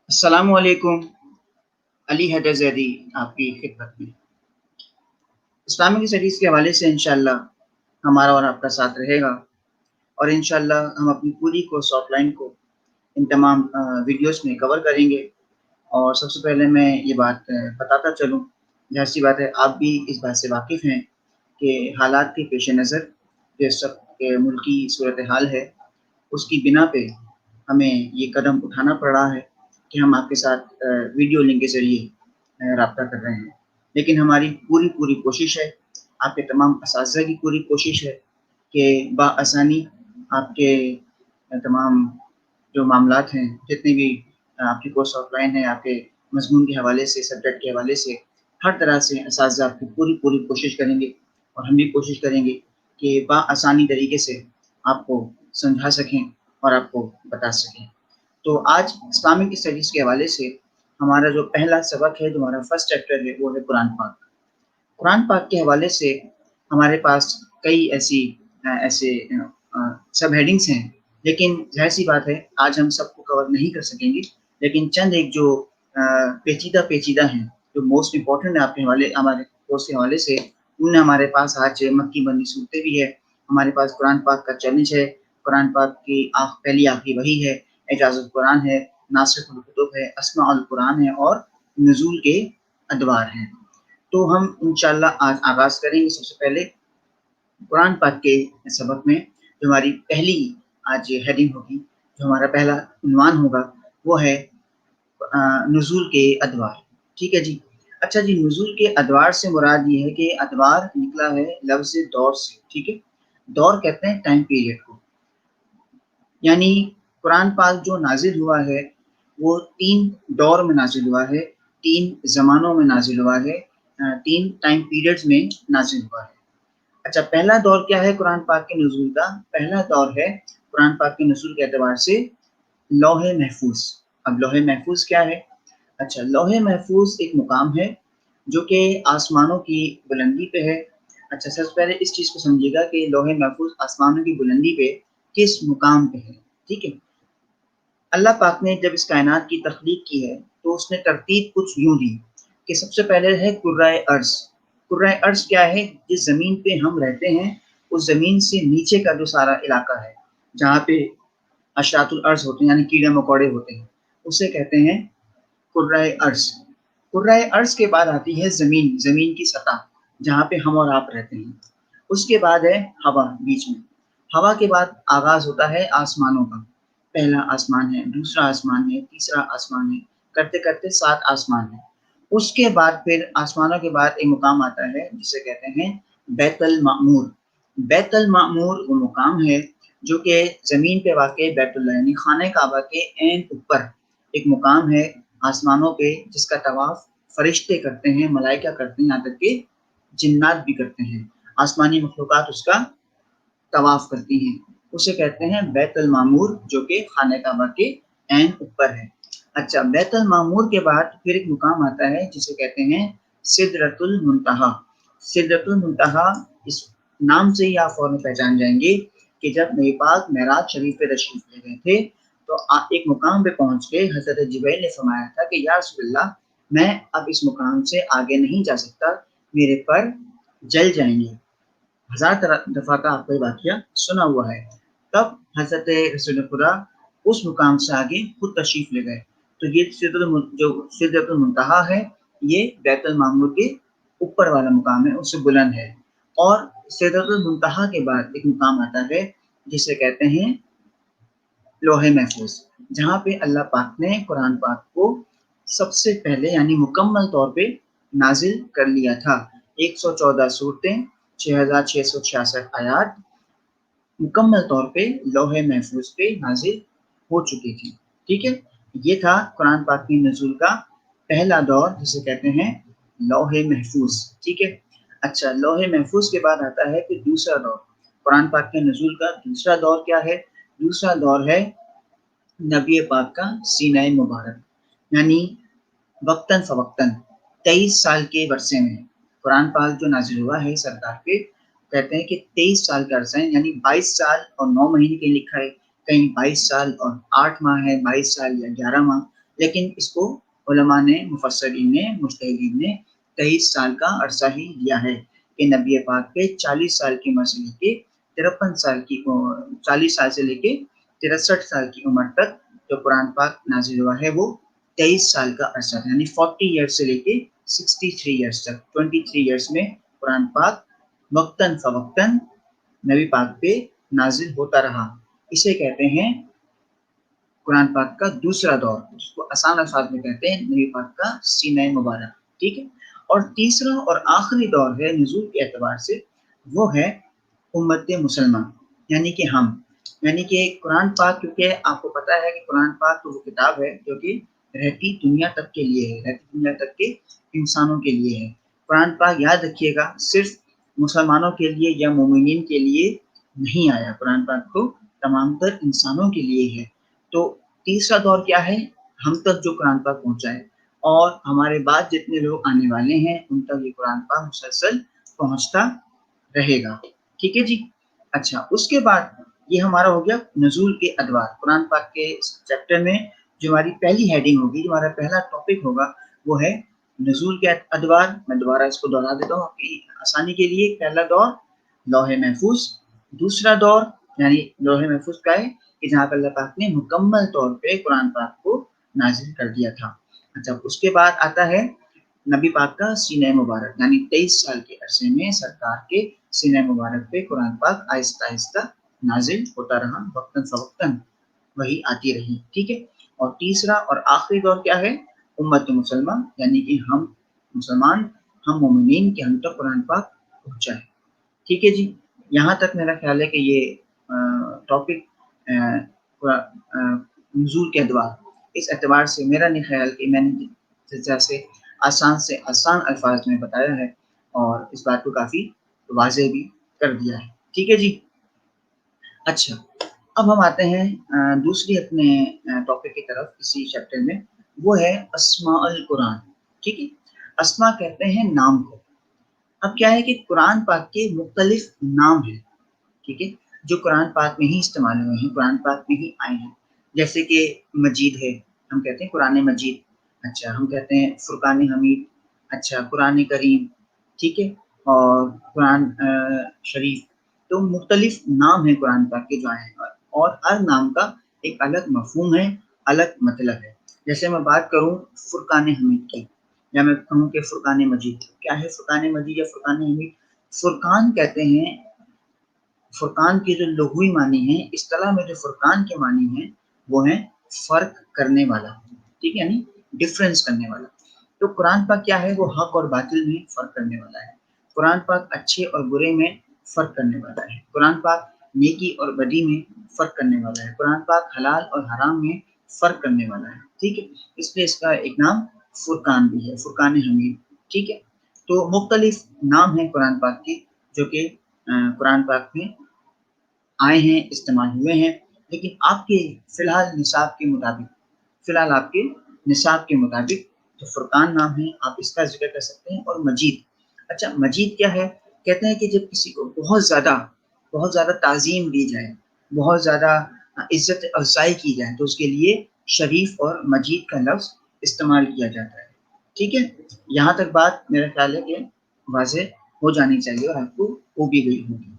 السلام علیکم، علی حیدر زیدی آپ کی خدمت میں۔ اسلامک اسٹڈیز کے حوالے سے انشاءاللہ ہمارا اور آپ کا ساتھ رہے گا، اور انشاءاللہ ہم اپنی پوری کورس آف لائن کو ان تمام ویڈیوز میں کور کریں گے۔ اور سب سے پہلے میں یہ بات بتاتا چلوں، ظاہر سی بات ہے آپ بھی اس بات سے واقف ہیں کہ حالات کے پیش نظر جو اس وقت کے ملکی صورتحال ہے، اس کی بنا پہ ہمیں یہ قدم اٹھانا پڑ رہا ہے کہ ہم آپ کے ساتھ ویڈیو لنک کے ذریعے رابطہ کر رہے ہیں۔ لیکن ہماری پوری کوشش ہے، آپ کے تمام اساتذہ کی پوری کوشش ہے کہ بآسانی آپ کے تمام جو معاملات ہیں، جتنے بھی آپ کی کورس آف لائن ہے، آپ کے مضمون کے حوالے سے، سبجیکٹ کے حوالے سے، ہر طرح سے اساتذہ آپ کی پوری کوشش کریں گے، اور ہم بھی کوشش کریں گے کہ بآسانی طریقے سے آپ کو سمجھا سکیں اور آپ کو بتا سکیں۔ تو آج اسلامک اسٹڈیز کے حوالے سے ہمارا جو پہلا سبق ہے، جو ہمارا فرسٹ چیپٹر ہے، وہ ہے قرآن پاک۔ قرآن پاک کے حوالے سے ہمارے پاس کئی ایسے سب ہیڈنگس ہیں، لیکن ظاہر سی بات ہے آج ہم سب کو کور نہیں کر سکیں گے، لیکن چند ایک جو پیچیدہ ہیں، جو موسٹ امپورٹنٹ ہے آپ کے حوالے، ہمارے کورس کے حوالے سے، ان میں ہمارے پاس آج مکی بندی صورتیں بھی ہے، ہمارے پاس قرآن پاک کا چیلنج ہے، قرآن پاک کی پہلی آخری وحی ہے، اعجاز القرآن ہے، ناسخ الکتب ہے، اسماء القرآن ہے، اور نزول کے ادوار ہیں۔ تو ہم انشاءاللہ آج آغاز کریں گے سب سے پہلے قرآن پاک کے سبق میں۔ جو ہماری پہلی آج ہیڈنگ ہوگی، جو ہمارا پہلا عنوان ہوگا، وہ ہے نزول کے ادوار۔ ٹھیک ہے جی۔ اچھا جی، نزول کے ادوار سے مراد یہ ہے کہ ادوار نکلا ہے لفظ دور سے۔ ٹھیک ہے، دور کہتے ہیں ٹائم پیریڈ کو، یعنی قرآن پاک جو نازل ہوا ہے وہ 3 دور میں نازل ہوا ہے، 3 زمانوں میں نازل ہوا ہے، 3 ٹائم پیریڈز میں نازل ہوا ہے۔ اچھا، پہلا دور کیا ہے قرآن پاک کے نزول کا؟ پہلا دور ہے قرآن پاک کے نزول کے اعتبار سے لوح محفوظ۔ اب لوح محفوظ کیا ہے؟ اچھا، لوح محفوظ ایک مقام ہے جو کہ آسمانوں کی بلندی پہ ہے۔ اچھا، سب سے پہلے اس چیز کو سمجھیے گا کہ لوح محفوظ آسمانوں کی بلندی پہ کس مقام پہ ہے۔ ٹھیک ہے، اللہ پاک نے جب اس کائنات کی تخلیق کی ہے تو اس نے ترتیب کچھ یوں دی کہ سب سے پہلے ہے کرۂ ارض۔ کرۂ ارض کیا ہے؟ جس زمین پہ ہم رہتے ہیں، اس زمین سے نیچے کا جو سارا علاقہ ہے، جہاں پہ اشراط الارض ہوتے ہیں، یعنی کیڑے مکوڑے ہوتے ہیں، اسے کہتے ہیں کرۂ ارض۔ کرۂ ارض کے بعد آتی ہے زمین، زمین کی سطح جہاں پہ ہم اور آپ رہتے ہیں۔ اس کے بعد ہے ہوا بیچ میں، ہوا کے بعد آغاز ہوتا ہے آسمانوں کا۔ پہلا آسمان ہے، دوسرا آسمان ہے، تیسرا آسمان ہے، کرتے کرتے 7 آسمان ہیں۔ اس کے بعد پھر آسمانوں کے بعد ایک مقام آتا ہے جسے کہتے ہیں بیت المعمور۔ بیت المعمور وہ مقام ہے جو کہ زمین پہ واقع بیت اللہ یعنی خانہ کعبہ کے عین اوپر ایک مقام ہے آسمانوں پہ، جس کا طواف فرشتے کرتے ہیں، ملائکہ کرتے ہیں، یہاں تک کہ جنات بھی کرتے ہیں، آسمانی مخلوقات اس کا طواف کرتی ہیں۔ اسے کہتے ہیں بیت المعمور، جو کہ خانہ کعبہ کے عین اوپر ہے۔ اچھا، بیت المعمور کے بعد پھر ایک مقام آتا ہے جسے کہتے ہیں سدرۃ المنتہا۔ سدرۃ المنتہا اس نام سے ہی آپ فوراً پہچان جائیں گے کہ جب نبی پاک معراج شریف پہ تشریف لے گئے تھے تو ایک مقام پہ پہنچ کے حضرت جبرائیل نے فرمایا تھا کہ یا رسول اللہ، میں اب اس مقام سے آگے نہیں جا سکتا، میرے پر جل جائیں گے۔ 1000 دفعہ کا آپ کو یہ واقعہ سنا ہوا ہے۔ تب حضرت رسول خدا اس مقام سے آگے خود تشریف لے گئے۔ تو یہ جو سدرۃ المنتہا ہے، یہ بیت المعمور کے اوپر والا مقام ہے، اس سے بلند ہے۔ اور سدرۃ المنتہا کے بعد ایک مقام آتا ہے جسے کہتے ہیں لوح محفوظ، جہاں پہ اللہ پاک نے قرآن پاک کو سب سے پہلے یعنی مکمل طور پہ نازل کر لیا تھا۔ 114 صورتیں، 6666 آیات مکمل طور پہ لوح محفوظ پہ نازل ہو چکی تھی۔ ٹھیک ہے، یہ تھا قرآن پاک کی نزول کا پہلا دور جسے کہتے ہیں لوح محفوظ۔ ٹھیک ہے، اچھا، لوح محفوظ کے بعد آتا ہے پھر دوسرا دور۔ قرآن پاک کے نزول کا دوسرا دور کیا ہے؟ دوسرا دور ہے نبی پاک کا سینہ مبارک، یعنی وقتاً فوقتاً 23 سال کے عرصے میں قرآن پاک جو نازل ہوا ہے سرکار پہ، کہتے ہیں کہ 23 سال کا عرصہ ہے، یعنی 22 سال اور 9 مہینے کے لکھا ہے، کہیں 22 سال اور 8 ماہ ہے، 22 سال یا 11 ماہ، لیکن اس کو علماء نے، مفسرین نے، مجتہدین نے 23 سال کا عرصہ ہی دیا ہے کہ نبی پاک کے 40 سال کی عمر سے لے کے 53 سال کی 40 سال سے لے کے 63 سال کی عمر تک جو قرآن پاک نازل ہوا ہے وہ 23 سال کا عرصہ تھا، یعنی 40 ایئرس سے لے کے 63 ایئرس تک، 23 ایئرس میں قرآن پاک وقتاً فوقتاً نبی پاک پہ نازل ہوتا رہا۔ اسے کہتے ہیں قرآن پاک کا دوسرا دور، جس کو آسان الفاظ میں کہتے ہیں نبی پاک کا سینہ مبارک، ٹھیک ہے۔ اور تیسرا اور آخری دور ہے نزول کے اعتبار سے، وہ ہے امت مسلمہ، یعنی کہ ہم، یعنی کہ قرآن پاک، کیونکہ آپ کو پتہ ہے کہ قرآن پاک تو وہ کتاب ہے جو کہ رہتی دنیا تک کے لیے ہے، رہتی دنیا تک کے انسانوں کے لیے ہے۔ قرآن پاک یاد رکھیے گا صرف مسلمانوں کے لیے یا مومنین کے لیے نہیں آیا، قرآن پاک تو تمام تر انسانوں کے لیے ہے۔ تو تیسرا دور کیا ہے؟ ہم تک جو قرآن پاک پہنچا ہے، اور ہمارے بعد جتنے لوگ آنے والے ہیں ان تک یہ قرآن پاک مسلسل پہنچتا رہے گا، ٹھیک ہے جی۔ اچھا، اس کے بعد یہ ہمارا ہو گیا نزول کے ادوار۔ قرآن پاک کے چیپٹر میں جو ہماری پہلی ہیڈنگ ہوگی، جو ہمارا پہلا ٹاپک ہوگا، وہ ہے نزول کے ادوار۔ میں دوبارہ اس کو دہرا دیتا ہوں آپ کی آسانی کے لیے۔ پہلا دور لوح محفوظ، دوسرا دور یعنی لوح محفوظ کا ہے کہ جہاں پہ اللہ پاک نے مکمل طور پہ قرآن پاک کو نازل کر دیا تھا۔ اچھا، اس کے بعد آتا ہے نبی پاک کا سینہ مبارک، یعنی 23 سال کے عرصے میں سرکار کے سینہ مبارک پہ قرآن پاک آہستہ آہستہ نازل ہوتا رہا، وقتاً فوقتاً وہی آتی رہی، ٹھیک ہے۔ اور تیسرا اور آخری دور کیا ہے؟ امت مسلمہ، یعنی کہ ہم مسلمان، ہم مومنین کے ہم تک قرآن پاک پہنچا ہے، ٹھیک ہے جی۔ یہاں تک میرا خیال ہے کہ یہ ٹاپک نزول کے ادوار، اس اعتبار سے میرا نہیں خیال کہ میں نے جیسے سے آسان الفاظ میں بتایا ہے اور اس بات کو کافی واضح بھی کر دیا ہے، ٹھیک ہے جی۔ اچھا، اب ہم آتے ہیں دوسری اپنے ٹاپک کی طرف اسی چیپٹر میں، وہ ہے اسماء القرآن، ٹھیک ہے۔ اسماء کہتے ہیں نام کو۔ اب کیا ہے کہ قرآن پاک کے مختلف نام ہیں، ٹھیک ہے، جو قرآن پاک میں ہی استعمال ہوئے ہیں، قرآن پاک میں ہی آئے ہیں۔ جیسے کہ مجید ہے، ہم کہتے ہیں قرآن مجید، اچھا ہم کہتے ہیں فرقان حمید، اچھا قرآن کریم، ٹھیک ہے، اور قرآن شریف۔ تو مختلف نام ہیں قرآن پاک کے جو آئے ہیں، اور ہر نام کا ایک الگ مفہوم ہے، الگ مطلب ہے۔ جیسے میں بات کروں فرقان حمید کی، یا میں کہوں کہ فرقان مجید، کیا ہے فرقان مجید یا فرقان حمید؟ فرقان کہتے ہیں، فرقان کی جو لغوی معنی ہیں، اصطلاح میں جو فرقان کے معنی ہیں وہ ہیں فرق کرنے والا، ٹھیک ہے، یعنی ڈفرینس کرنے والا۔ تو قرآن پاک کیا ہے؟ وہ حق اور باطل میں فرق کرنے والا ہے۔ قرآن پاک اچھے اور برے میں فرق کرنے والا ہے۔ قرآن پاک نیکی اور بدی میں فرق کرنے والا ہے۔ قرآن پاک حلال اور حرام میں فرق کرنے والا ہے، ٹھیک ہے۔ اس لیے اس کا ایک نام فرقان بھی ہے، فرقان حمید، ٹھیک ہے۔ تو مختلف نام ہیں قرآن پاک کے جو کہ قرآن پاک میں آئے ہیں، استعمال ہوئے ہیں، لیکن آپ کے فی الحال نصاب کے مطابق، فی الحال آپ کے نصاب کے مطابق جو فرقان نام ہے آپ اس کا ذکر کر سکتے ہیں۔ اور مجید، اچھا مجید کیا ہے؟ کہتے ہیں کہ جب کسی کو بہت زیادہ تعظیم دی جائے، بہت زیادہ عزت افزائی کی جائے، تو اس کے لیے شریف اور مجید کا لفظ استعمال کیا جاتا ہے، ٹھیک ہے۔ یہاں تک بات میرا خیال ہے کہ واضح ہو جانی چاہیے اور آپ کو ہو بھی گئی ہوگی۔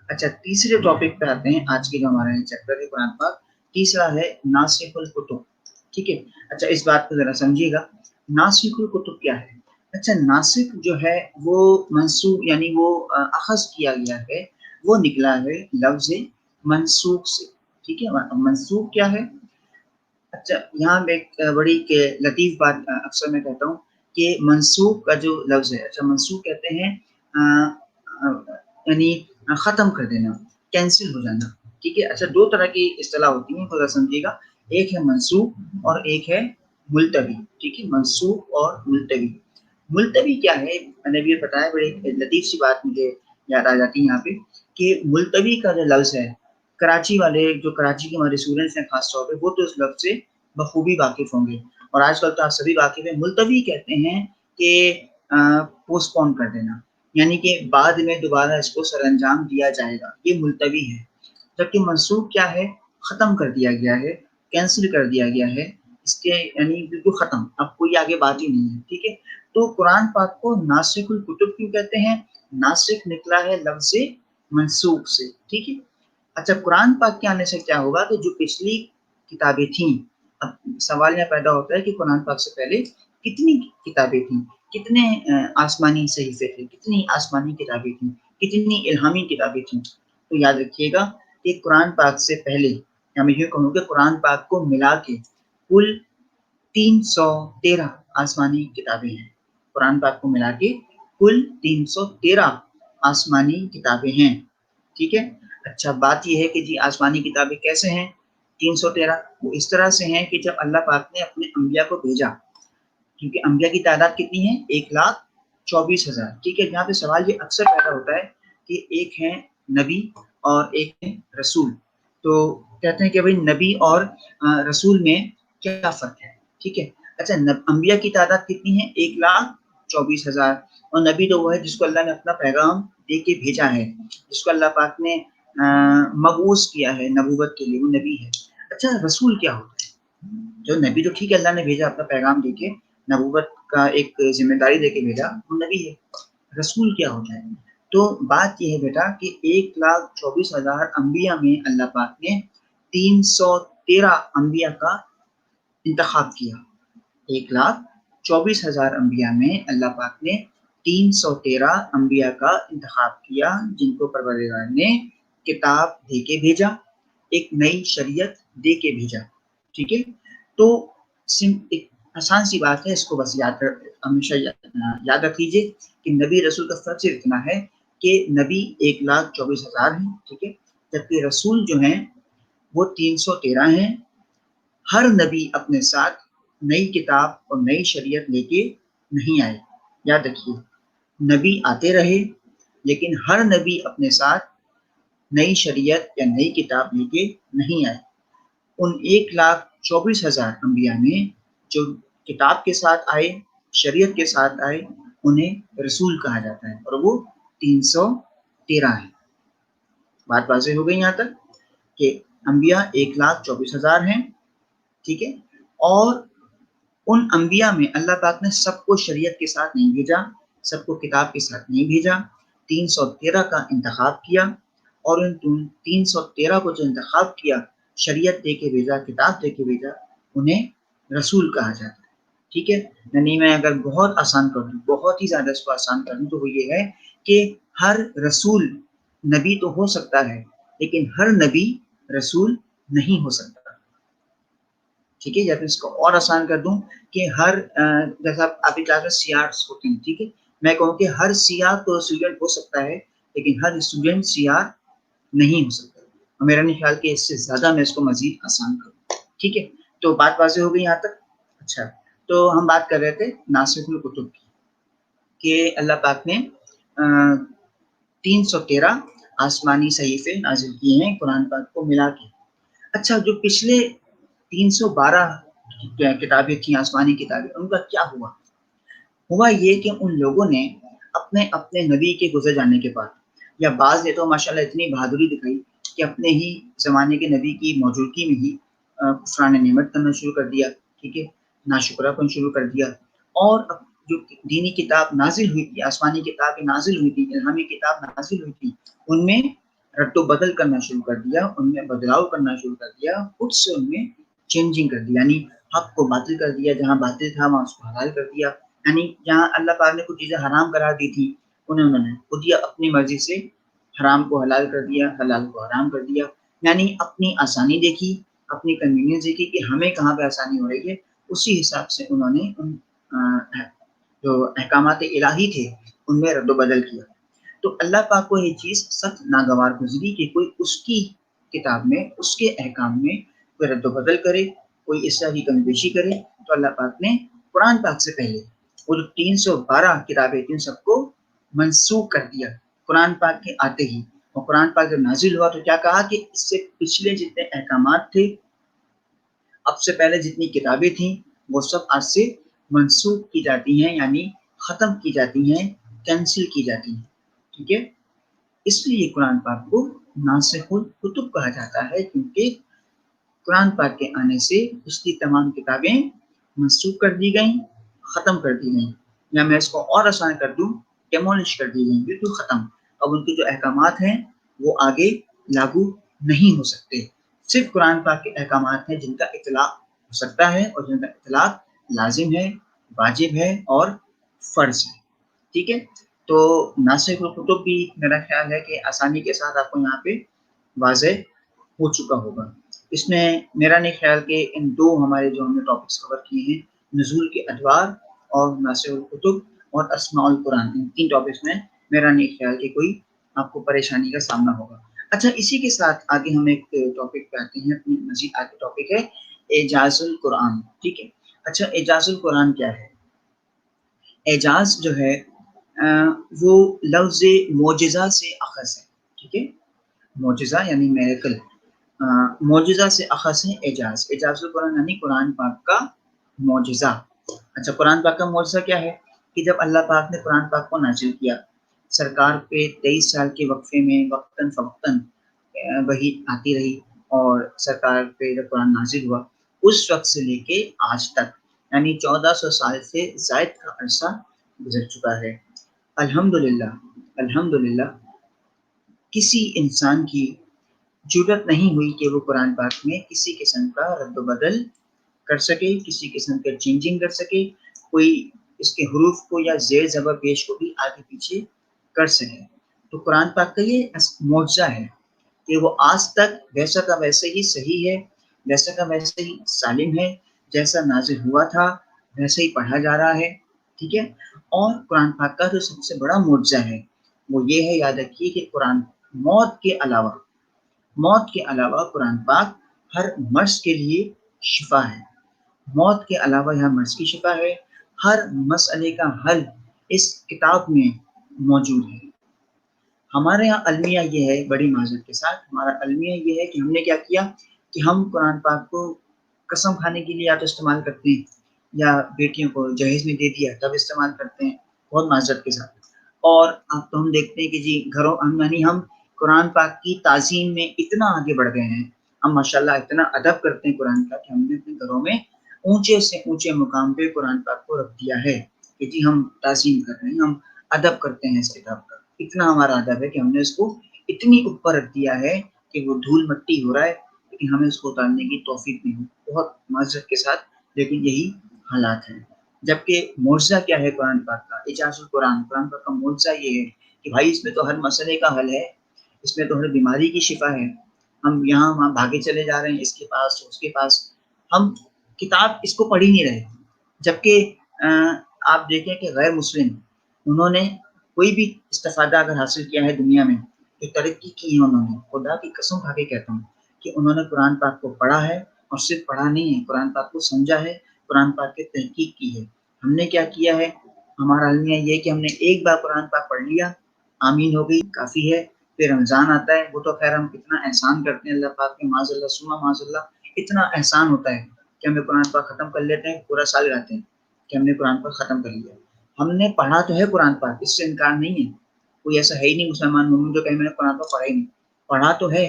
اچھا، تیسرے ٹاپک پہ آتے ہیں آج کے جو ہمارا چیپٹر ہے قرآن پاک، تیسرا ہے ناسخ الکتب، ٹھیک ہے۔ اچھا، اس بات کو ذرا سمجھیے گا، ناسخ الکتب کیا ہے؟ اچھا، ناسخ جو ہے وہ منسوخ، یعنی وہ اخذ کیا گیا ہے، وہ نکلا ہے لفظ منسوخ سے، ٹھیک ہے۔ منسوخ کیا ہے؟ اچھا، یہاں میں ایک بڑی لطیف بات اکثر میں کہتا ہوں کہ منسوخ کا جو لفظ ہے، اچھا منسوخ کہتے ہیں یعنی ختم کر دینا، کینسل ہو جانا، ٹھیک ہے۔ اچھا، دو طرح کی اصطلاح ہوتی ہیں، تھوڑا سمجھیے گا، ایک ہے منسوخ اور ایک ہے ملتوی، ٹھیک ہے، منسوخ اور ملتوی۔ ملتوی کیا ہے؟ میں نے بھی بتایا، بڑی لطیف سی بات مجھے یاد آ جاتی ہے یہاں پہ کہ ملتوی کا جو لفظ ہے، کراچی والے، جو کراچی کے ہمارے اسٹوڈنٹس ہیں خاص طور پہ، وہ تو اس لفظ سے بخوبی واقف ہوں گے، اور آج کل تو آپ سبھی واقف ہیں۔ ملتوی کہتے ہیں کہ پوسٹ پون کر دینا، یعنی کہ بعد میں دوبارہ اس کو سر انجام دیا جائے گا، یہ ملتوی ہے۔ جبکہ منسوخ کیا ہے؟ ختم کر دیا گیا ہے، کینسل کر دیا گیا ہے، اس کے یعنی بالکل ختم، اب کوئی آگے بات ہی نہیں ہے، ٹھیک ہے۔ تو قرآن پاک کو ناسخ الکتب کیوں کہتے ہیں؟ ناسخ نکلا ہے لفظ منسوخ سے، ٹھیک ہے۔ اچھا، قرآن پاک کے آنے سے کیا ہوگا کہ جو پچھلی کتابیں تھیں، اب سوال یہ پیدا ہوتا ہے کہ قرآن پاک سے پہلے کتنی کتابیں تھیں، کتنے آسمانی صحیفے تھے، کتنی آسمانی کتابیں تھیں، کتنی الہامی کتابیں تھیں؟ تو یاد رکھیے گا کہ قرآن پاک سے پہلے، یا میں یہ کہوں کہ قرآن پاک کو ملا کے کل 313 آسمانی کتابیں ہیں۔ قرآن پاک کو ملا کے کل 313 آسمانی کتابیں ہیں، ٹھیک ہے۔ اچھا، بات یہ ہے کہ جی آسمانی کتابیں کیسے ہیں 313؟ وہ اس طرح سے ہیں کہ جب اللہ پاک نے اپنے انبیاء کو بھیجا، کیونکہ انبیاء کی تعداد کتنی ہے؟ 1,24,000، ٹھیک ہے۔ جہاں پہ سوال یہ اکثر پیدا ہوتا ہے کہ ایک ہے نبی اور ایک ہے رسول، تو کہتے ہیں کہ بھائی نبی اور رسول میں کیا فرق ہے، ٹھیک ہے۔ اچھا، انبیاء کی تعداد کتنی ہے؟ 1,24,000، اور نبی تو وہ ہے جس کو اللہ نے اپنا پیغام دے کے بھیجا ہے، جس کو اللہ پاک نے مبعوث کیا ہے نبوت کے لیے، وہ نبی ہے۔ اچھا، رسول کیا ہوتا ہے؟ جو نبی تو ٹھیک ہے اللہ نے بھیجا اپنا پیغام دے کے، نبوت کا ایک ذمہ داری دے کے بھیجا، وہ نبی ہے۔ رسول کیا ہوتا ہے؟ تو بات یہ ہے بیٹا کہ 1,24,000 انبیاء میں اللہ پاک نے 313 انبیاء کا انتخاب کیا۔ 1,24,000 انبیاء میں اللہ پاک نے 313 انبیاء کا انتخاب کیا، جن کو پروردگار نے کتاب دے کے بھیجا، ایک نئی شریعت دے کے بھیجا، ٹھیک ہے۔ تو ایک آسان سی بات ہے، اس کو بس ہمیشہ یاد رکھ لیجیے کہ نبی رسول کا فرق صرف اتنا ہے کہ نبی 1,24,000 ہیں، ٹھیک ہے، جبکہ رسول جو ہیں وہ 313 ہیں۔ ہر نبی اپنے ساتھ نئی کتاب اور نئی شریعت لے کے نہیں آئے، یاد رکھیے، نبی آتے رہے لیکن ہر نبی اپنے ساتھ نئی شریعت یا نئی کتاب لے کے نہیں آئے۔ ان 1,24,000 انبیاء میں جو کتاب کے ساتھ آئے، شریعت کے ساتھ آئے، انہیں رسول کہا جاتا ہے، اور وہ 313 ہیں۔ بات واضح ہو گئی یہاں تک کہ انبیاء 1,24,000 ہیں، ٹھیک ہے، اور ان انبیاء میں اللہ پاک نے سب کو شریعت کے ساتھ نہیں بھیجا، سب کو کتاب کے ساتھ نہیں بھیجا، 313 کا انتخاب کیا، اور ان 313 کو جو انتخاب کیا، شریعت دے کے بھیجا، کتاب دے کے بھیجا، انہیں رسول کہا جاتا ہے، ٹھیک ہے۔ یعنی میں اگر بہت آسان کر دوں، بہت ہی زیادہ اس کو آسان کر دوں، تو وہ یہ ہے کہ ہر رسول نبی تو ہو سکتا ہے لیکن ہر نبی رسول نہیں ہو سکتا، ٹھیک ہے۔ یا پھر اس کو اور آسان کر دوں کہ ہر جیسا آپ کی کلاس میں سیارس ہوتے ہیں، ٹھیک ہے، میں کہوں کہ ہر سیاہ تو اسٹوڈنٹ ہو سکتا ہے لیکن ہر اسٹوڈنٹ سیاہ نہیں ہو سکتا، اور میرا نہیں خیال کہ اس سے زیادہ میں اس کو مزید آسان کروں، ٹھیک ہے۔ تو بات واضح ہو گئی یہاں تک؟ اچھا، تو ہم بات کر رہے تھے ناسخ الکتب کی، کہ اللہ پاک نے 313 آسمانی صحیفے نازل کیے ہیں قرآن پاک کو ملا کے۔ اچھا، جو پچھلے 312 کتابیں تھیں آسمانی کتابیں، ان کا کیا ہوا یہ کہ ان لوگوں نے اپنے اپنے نبی کے گزر جانے کے بعد، یا بعض نے تو ماشاءاللہ اتنی بہادری دکھائی کہ اپنے ہی زمانے کے نبی کی موجودگی میں ہی کفران نعمت کرنا شروع کر دیا، ٹھیک ہے، ناشکرہ پن شروع کر دیا، اور جو دینی کتاب نازل ہوئی تھی، آسمانی کتاب نازل ہوئی تھی، الہامی کتاب نازل ہوئی تھی، ان میں رد و بدل کرنا شروع کر دیا، ان میں بدلاؤ کرنا شروع کر دیا، خود سے ان میں چینجنگ کر دیا، یعنی حق کو باطل کر دیا، جہاں باطل تھا وہاں اس کو حلال کر دیا، یعنی جہاں اللہ پاک نے کچھ چیزیں حرام قرار دی تھی، انہوں نے خود ہی اپنی مرضی سے حرام کو حلال کر دیا، حلال کو حرام کر دیا، یعنی اپنی آسانی دیکھی، اپنی کنوینئنس دیکھی کہ ہمیں کہاں پہ آسانی ہو رہی ہے، اسی حساب سے انہوں نے ان جو احکامات الہی تھے ان میں رد و بدل کیا۔ تو اللہ پاک کو یہ چیز سخت ناگوار گزری کہ کوئی اس کی کتاب میں، اس کے احکام میں کوئی رد و بدل کرے، کوئی اس طرح کی کمی بیشی کرے، تو اللہ پاک نے قرآن پاک سے پہلے وہ جو 312 کتابیں تھیں سب کو منسوخ کر دیا قرآن پاک کے آتے ہی۔ اور قرآن پاک جب نازل ہوا تو کیا کہا کہ اس سے پچھلے جتنے احکامات تھے، اب سے پہلے جتنی کتابیں تھیں، وہ سب آج سے منسوخ کی جاتی ہیں، یعنی ختم کی جاتی ہیں، کینسل کی جاتی ہیں، ٹھیک ہے۔ اس لیے قرآن پاک کو ناسخ الکتب کہا جاتا ہے، کیونکہ قرآن پاک کے آنے سے اس کی تمام کتابیں منسوخ کر دی گئیں، ختم کر دی گئیں، یا میں اس کو اور آسان کر دوں، ڈیمولش کر دی گئیں، بالکل ختم۔ اب ان کے جو احکامات ہیں وہ آگے لاگو نہیں ہو سکتے۔ صرف قرآن پاک کے احکامات ہیں جن کا اطلاق ہو سکتا ہے اور جن کا اطلاق لازم ہے، واجب ہے اور فرض ہے۔ ٹھیک ہے، تو ناسخ الکتب بھی میرا خیال ہے کہ آسانی کے ساتھ آپ کو یہاں پہ واضح ہو چکا ہوگا۔ اس میں میرا نہیں خیال کہ ان دو ہمارے جو ہم نے ٹاپکس کور کیے ہیں، نزول کے ادوار اور ناسخ الکتب اور اسماء القرآن، ان تین ٹاپکس میں میرا نہیں خیال کہ کوئی آپ کو پریشانی کا سامنا ہوگا۔ اچھا، اسی کے ساتھ آگے ہم ایک ٹاپک پہ آتے ہیں، اپنی مزید آگے ٹاپک ہے اعجاز القرآن۔ ٹھیک ہے، اچھا اعجاز القرآن کیا ہے؟ اعجاز جو ہے وہ لفظ معجزہ سے اخذ ہے۔ ٹھیک ہے، معجزہ یعنی میریکل، معجزہ سے اخذ ہے اعجاز۔ اعجاز القرآن یعنی قرآن پاک کا معجزہ۔ اچھا، قرآن پاک کا معجزہ کیا ہے؟ کہ جب اللہ پاک نے قرآن پاک کو نازل کیا، سرکار پہ 23 سال کے وقفے میں وقتاً فوقتاً وحی آتی رہی، اور سرکار پہ جب قرآن نازل ہوا اس وقت سے لے کے آج تک، یعنی 1400 سال سے زائد کا عرصہ گزر چکا ہے۔ الحمدللہ، الحمدللہ کسی انسان کی جرت نہیں ہوئی کہ وہ قرآن پاک میں کسی قسم کا رد و بدل کر سکے، کسی قسم کا چینجنگ کر سکے، کوئی اس کے حروف کو یا زیر زبر پیش کو بھی آگے پیچھے کر سکے۔ تو قرآن پاک کا یہ معجزہ ہے کہ وہ آج تک ویسا کا ویسے ہی صحیح ہے، ویسا کا ویسے ہی سالم ہے، جیسا نازل ہوا تھا ویسے ہی پڑھا جا رہا ہے۔ ٹھیک ہے، اور قرآن پاک کا جو سب سے بڑا معجزہ ہے وہ یہ ہے، یاد رکھیے کہ قرآن موت کے علاوہ قرآن پاک ہر مرض کے لیے شفا ہے۔ موت کے علاوہ یہاں مرض کی شفا ہے، ہر مسئلے کا حل اس کتاب میں موجود ہے۔ ہمارے یہاں المیہ یہ ہے، بڑی معذرت کے ساتھ ہمارا المیہ یہ ہے کہ ہم نے کیا کیا کہ ہم قرآن پاک کو قسم کھانے کے لیے یا تو استعمال کرتے ہیں، یا بیٹیوں کو جہیز میں دے دیا تب استعمال کرتے ہیں، بہت معذرت کے ساتھ۔ اور اب تو ہم دیکھتے ہیں کہ جی گھروں یعنی ہم قرآن پاک کی تعظیم میں اتنا آگے بڑھ گئے ہیں، ہم ماشاءاللہ اتنا ادب کرتے ہیں قرآن کا کہ ہم نے اپنے گھروں میں اونچے سے اونچے مقام پہ قرآن پاک کو رکھ دیا ہے کہ جی ہم تعظیم کر رہے ہیں، ہم ادب کرتے ہیں اس کتاب کا۔ اتنا ہمارا ادب ہے کہ ہم نے اس کو اتنی اوپر رکھ دیا ہے کہ وہ دھول مٹی ہو رہا ہے، لیکن ہمیں اس کو اتارنے کی توفیق نہیں، بہت معذرت کے ساتھ، لیکن یہی حالات ہیں۔ جبکہ معجزہ کیا ہے قرآن پاک کا؟ اعجاز القرآن، قرآن پاک کا معجزہ یہ ہے کہ بھائی اس میں تو ہر مسئلے کا حل ہے، اس میں تو ہر بیماری کی شفا ہے۔ ہم یہاں وہاں بھاگے چلے جا رہے ہیں، اس کے پاس اس کے پاس، ہم کتاب اس کو پڑھ ہی نہیں رہے۔ جبکہ آپ دیکھیں کہ غیر مسلم انہوں نے کوئی بھی استفادہ اگر حاصل کیا ہے دنیا میں، جو ترقی کی ہے انہوں نے، خدا کی قسم کھا کے کہتا ہوں کہ انہوں نے قرآن پاک کو پڑھا ہے، اور صرف پڑھا نہیں ہے، قرآن پاک کو سمجھا ہے، قرآن پاک کی تحقیق کی ہے۔ ہم نے کیا کیا ہے؟ ہمارا المیہ یہ کہ ہم نے ایک بار قرآن پاک پڑھ لیا، آمین ہو گئی، کافی ہے۔ پھر رمضان آتا ہے، وہ تو خیر ہم کتنا احسان کرتے ہیں اللہ پاک کے، معاذ اللہ ثم معاذ اللہ، اتنا احسان ہوتا ہے کہ ہمیں قرآن پاک ختم کر لیتے ہیں، پورا سال رہتے ہیں کہ ہم نے قرآن پاک ختم کر لیا۔ ہم نے پڑھا تو ہے قرآن پاک، اس سے انکار نہیں ہے، کوئی ایسا ہے ہی نہیں مسلمان مومن جو کہ میں نے قرآن پاک پڑھا ہی نہیں، پڑھا تو ہے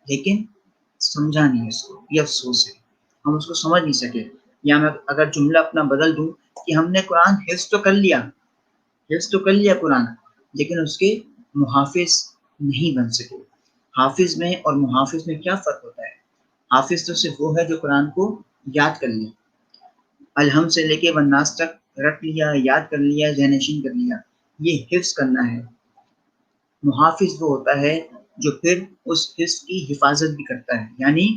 لیکن سمجھا نہیں اس کو، یہ افسوس ہے، ہم اس کو سمجھ نہیں سکے۔ یا میں اگر جملہ اپنا بدل دوں کہ ہم نے قرآن حفظ تو کر لیا، حفظ تو کر لیا قرآن، لیکن اس کے محافظ نہیں بن سکے۔ حافظ میں اور محافظ میں کیا فرق ہوتا ہے؟ حافظ تو صرف وہ ہے جو قرآن کو یاد کر لے، الحمد سے لے کے والناس تک رکھ لیا، یاد کر لیا، ذہن نشین کر لیا، یہ حفظ کرنا ہے۔ محافظ وہ ہوتا ہے جو پھر اس حفظ کی حفاظت بھی کرتا ہے، یعنی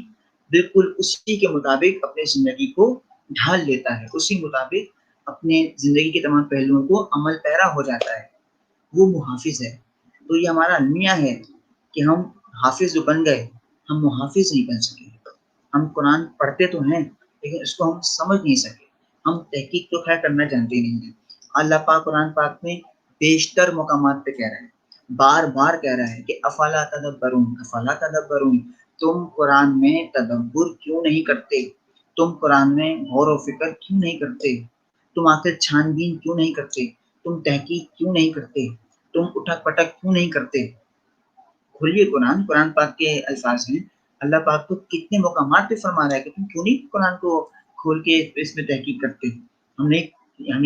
بالکل اسی کے مطابق اپنے زندگی کو ڈھال لیتا ہے، اسی مطابق اپنے زندگی کے تمام پہلوؤں کو عمل پیرا ہو جاتا ہے، وہ محافظ ہے۔ تو یہ ہمارا المیہ ہے کہ ہم حافظ جو بن گئے، ہم محافظ نہیں بن سکے۔ ہم قرآن پڑھتے تو ہیں لیکن اس کو ہم سمجھ نہیں سکے، ہم تحقیق تو خیر کرنا جانتے نہیں ہیں۔ اللہ پاک قرآن پاک میں بیشتر مقامات پہ کہہ رہے ہیں، بار بار کہہ رہا ہے کہ افلا تدبرون، افلا تدبرون، تم قرآن میں تدبر کیوں نہیں کرتے؟ تم قرآن میں غور و فکر کیوں نہیں کرتے؟ تم آخر چھان بین کیوں نہیں کرتے؟ تم تحقیق کیوں نہیں کرتے؟ تم اٹھک پٹک کیوں نہیں کرتے؟ کھلیے قرآن، قرآن پاک کے الفاظ ہیں، اللہ پاک تو کتنے مقامات پہ فرما رہا ہے کہ تم کیوں نہیں قرآن کو کھول کے اس میں تحقیق کرتے؟ ہم نے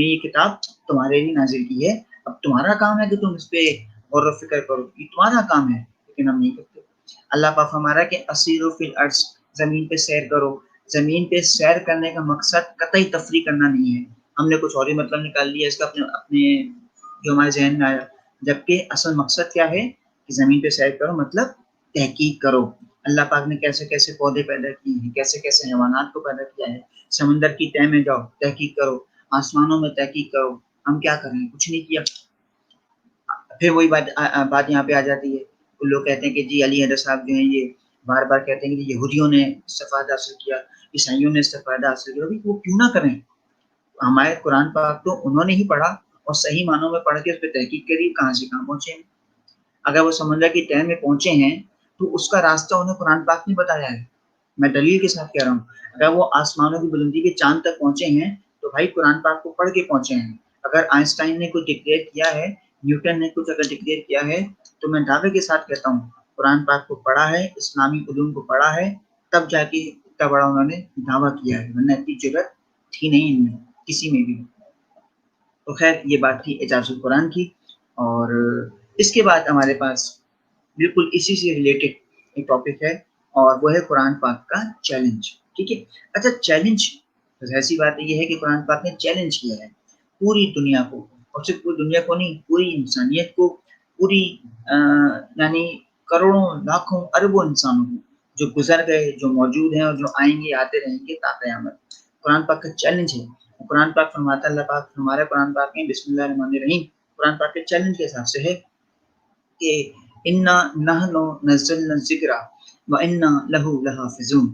یہ کتاب تمہارے لیے نازل کی ہے، اب تمہارا کام ہے کہ تم اس پہ غور و فکر کرو، یہ تمہارا کام ہے، لیکن ہم نہیں کرتے۔ اللہ پاک ہمارا کہ اسیروا فی الارض، زمین پہ سیر کرو۔ زمین پہ سیر کرنے کا مقصد قطعی تفریح کرنا نہیں ہے، ہم نے کچھ اور ہی مطلب نکال لیا اس کا اپنے جو ہمارے ذہن میں آیا، جبکہ اصل مقصد کیا ہے کہ زمین پہ سیر کرو مطلب تحقیق کرو۔ اللہ پاک نے کیسے کیسے پودے پیدا کیے ہیں، کیسے کیسے حیوانات کو پیدا کیا ہے، سمندر کی تہ میں جاؤ تحقیق کرو، آسمانوں میں تحقیق کرو۔ ہم کیا کر رہے ہیں؟ کچھ نہیں کیا۔ پھر وہی بات یہاں پہ آ جاتی ہے، لوگ کہتے ہیں کہ جی علی حیدر صاحب جو ہیں یہ بار بار کہتے ہیں کہ یہودیوں نے استفادہ حاصل کیا، عیسائیوں نے استفادہ حاصل کیا، ابھی وہ کیوں نہ کریں؟ ہمارے قرآن پاک تو انہوں نے ہی پڑھا اور صحیح معنوں میں پڑھ کے اس پہ تحقیق کری، کہاں سے کہاں پہنچے ہیں۔ اگر وہ سمندر کی تہ میں پہنچے ہیں تو اس کا راستہ انہیں قرآن پاک نے بتایا ہے، میں دلیل کے ساتھ کہہ رہا ہوں۔ اگر وہ آسمانوں کی بلندی کے چاند تک پہنچے ہیں تو بھائی قرآن پاک کو پڑھ کے پہنچے ہیں۔ اگر آئنسٹائن نے کچھ ڈکلیئر کیا ہے، نیوٹن نے کچھ اگر ڈکلیئر کیا ہے، تو میں دعوے کے ساتھ کہتا ہوں قرآن پاک کو پڑھا ہے، اسلامی علوم کو پڑھا ہے، تب جا کے اتنا بڑا انہوں نے دعویٰ کیا ہے، ورنہ اتنی ضرورت تھی نہیں ان میں کسی میں بھی۔ تو خیر یہ بات تھی اعجاز القرآن کی، اور اس کے بعد ہمارے پاس بالکل اسی سے ریلیٹڈ ایک ٹاپک ہے، اور وہ ہے قرآن پاک کا چیلنج۔ ٹھیک ہے، اچھا چیلنج ایسی بات یہ ہے کہ قرآن پاک نے چیلنج کیا ہے پوری دنیا کو، اور صرف پوری دنیا کو نہیں، پوری انسانیت کو، پوری یعنی کروڑوں لاکھوں اربوں انسانوں کو، جو گزر گئے، جو موجود ہیں اور جو آئیں گے آتے رہیں گے تا قیامت۔ قرآن پاک کا چیلنج ہے۔ قرآن پاک فرماتا ہے، اللہ پاک ہمارے قرآن پاک میں بسم اللہ الرحمن الرحیم، قرآن پاک کے چیلنج کے حساب سے ہے کہ انا نحن نزلنا الذکر وانا لہ لحافظون،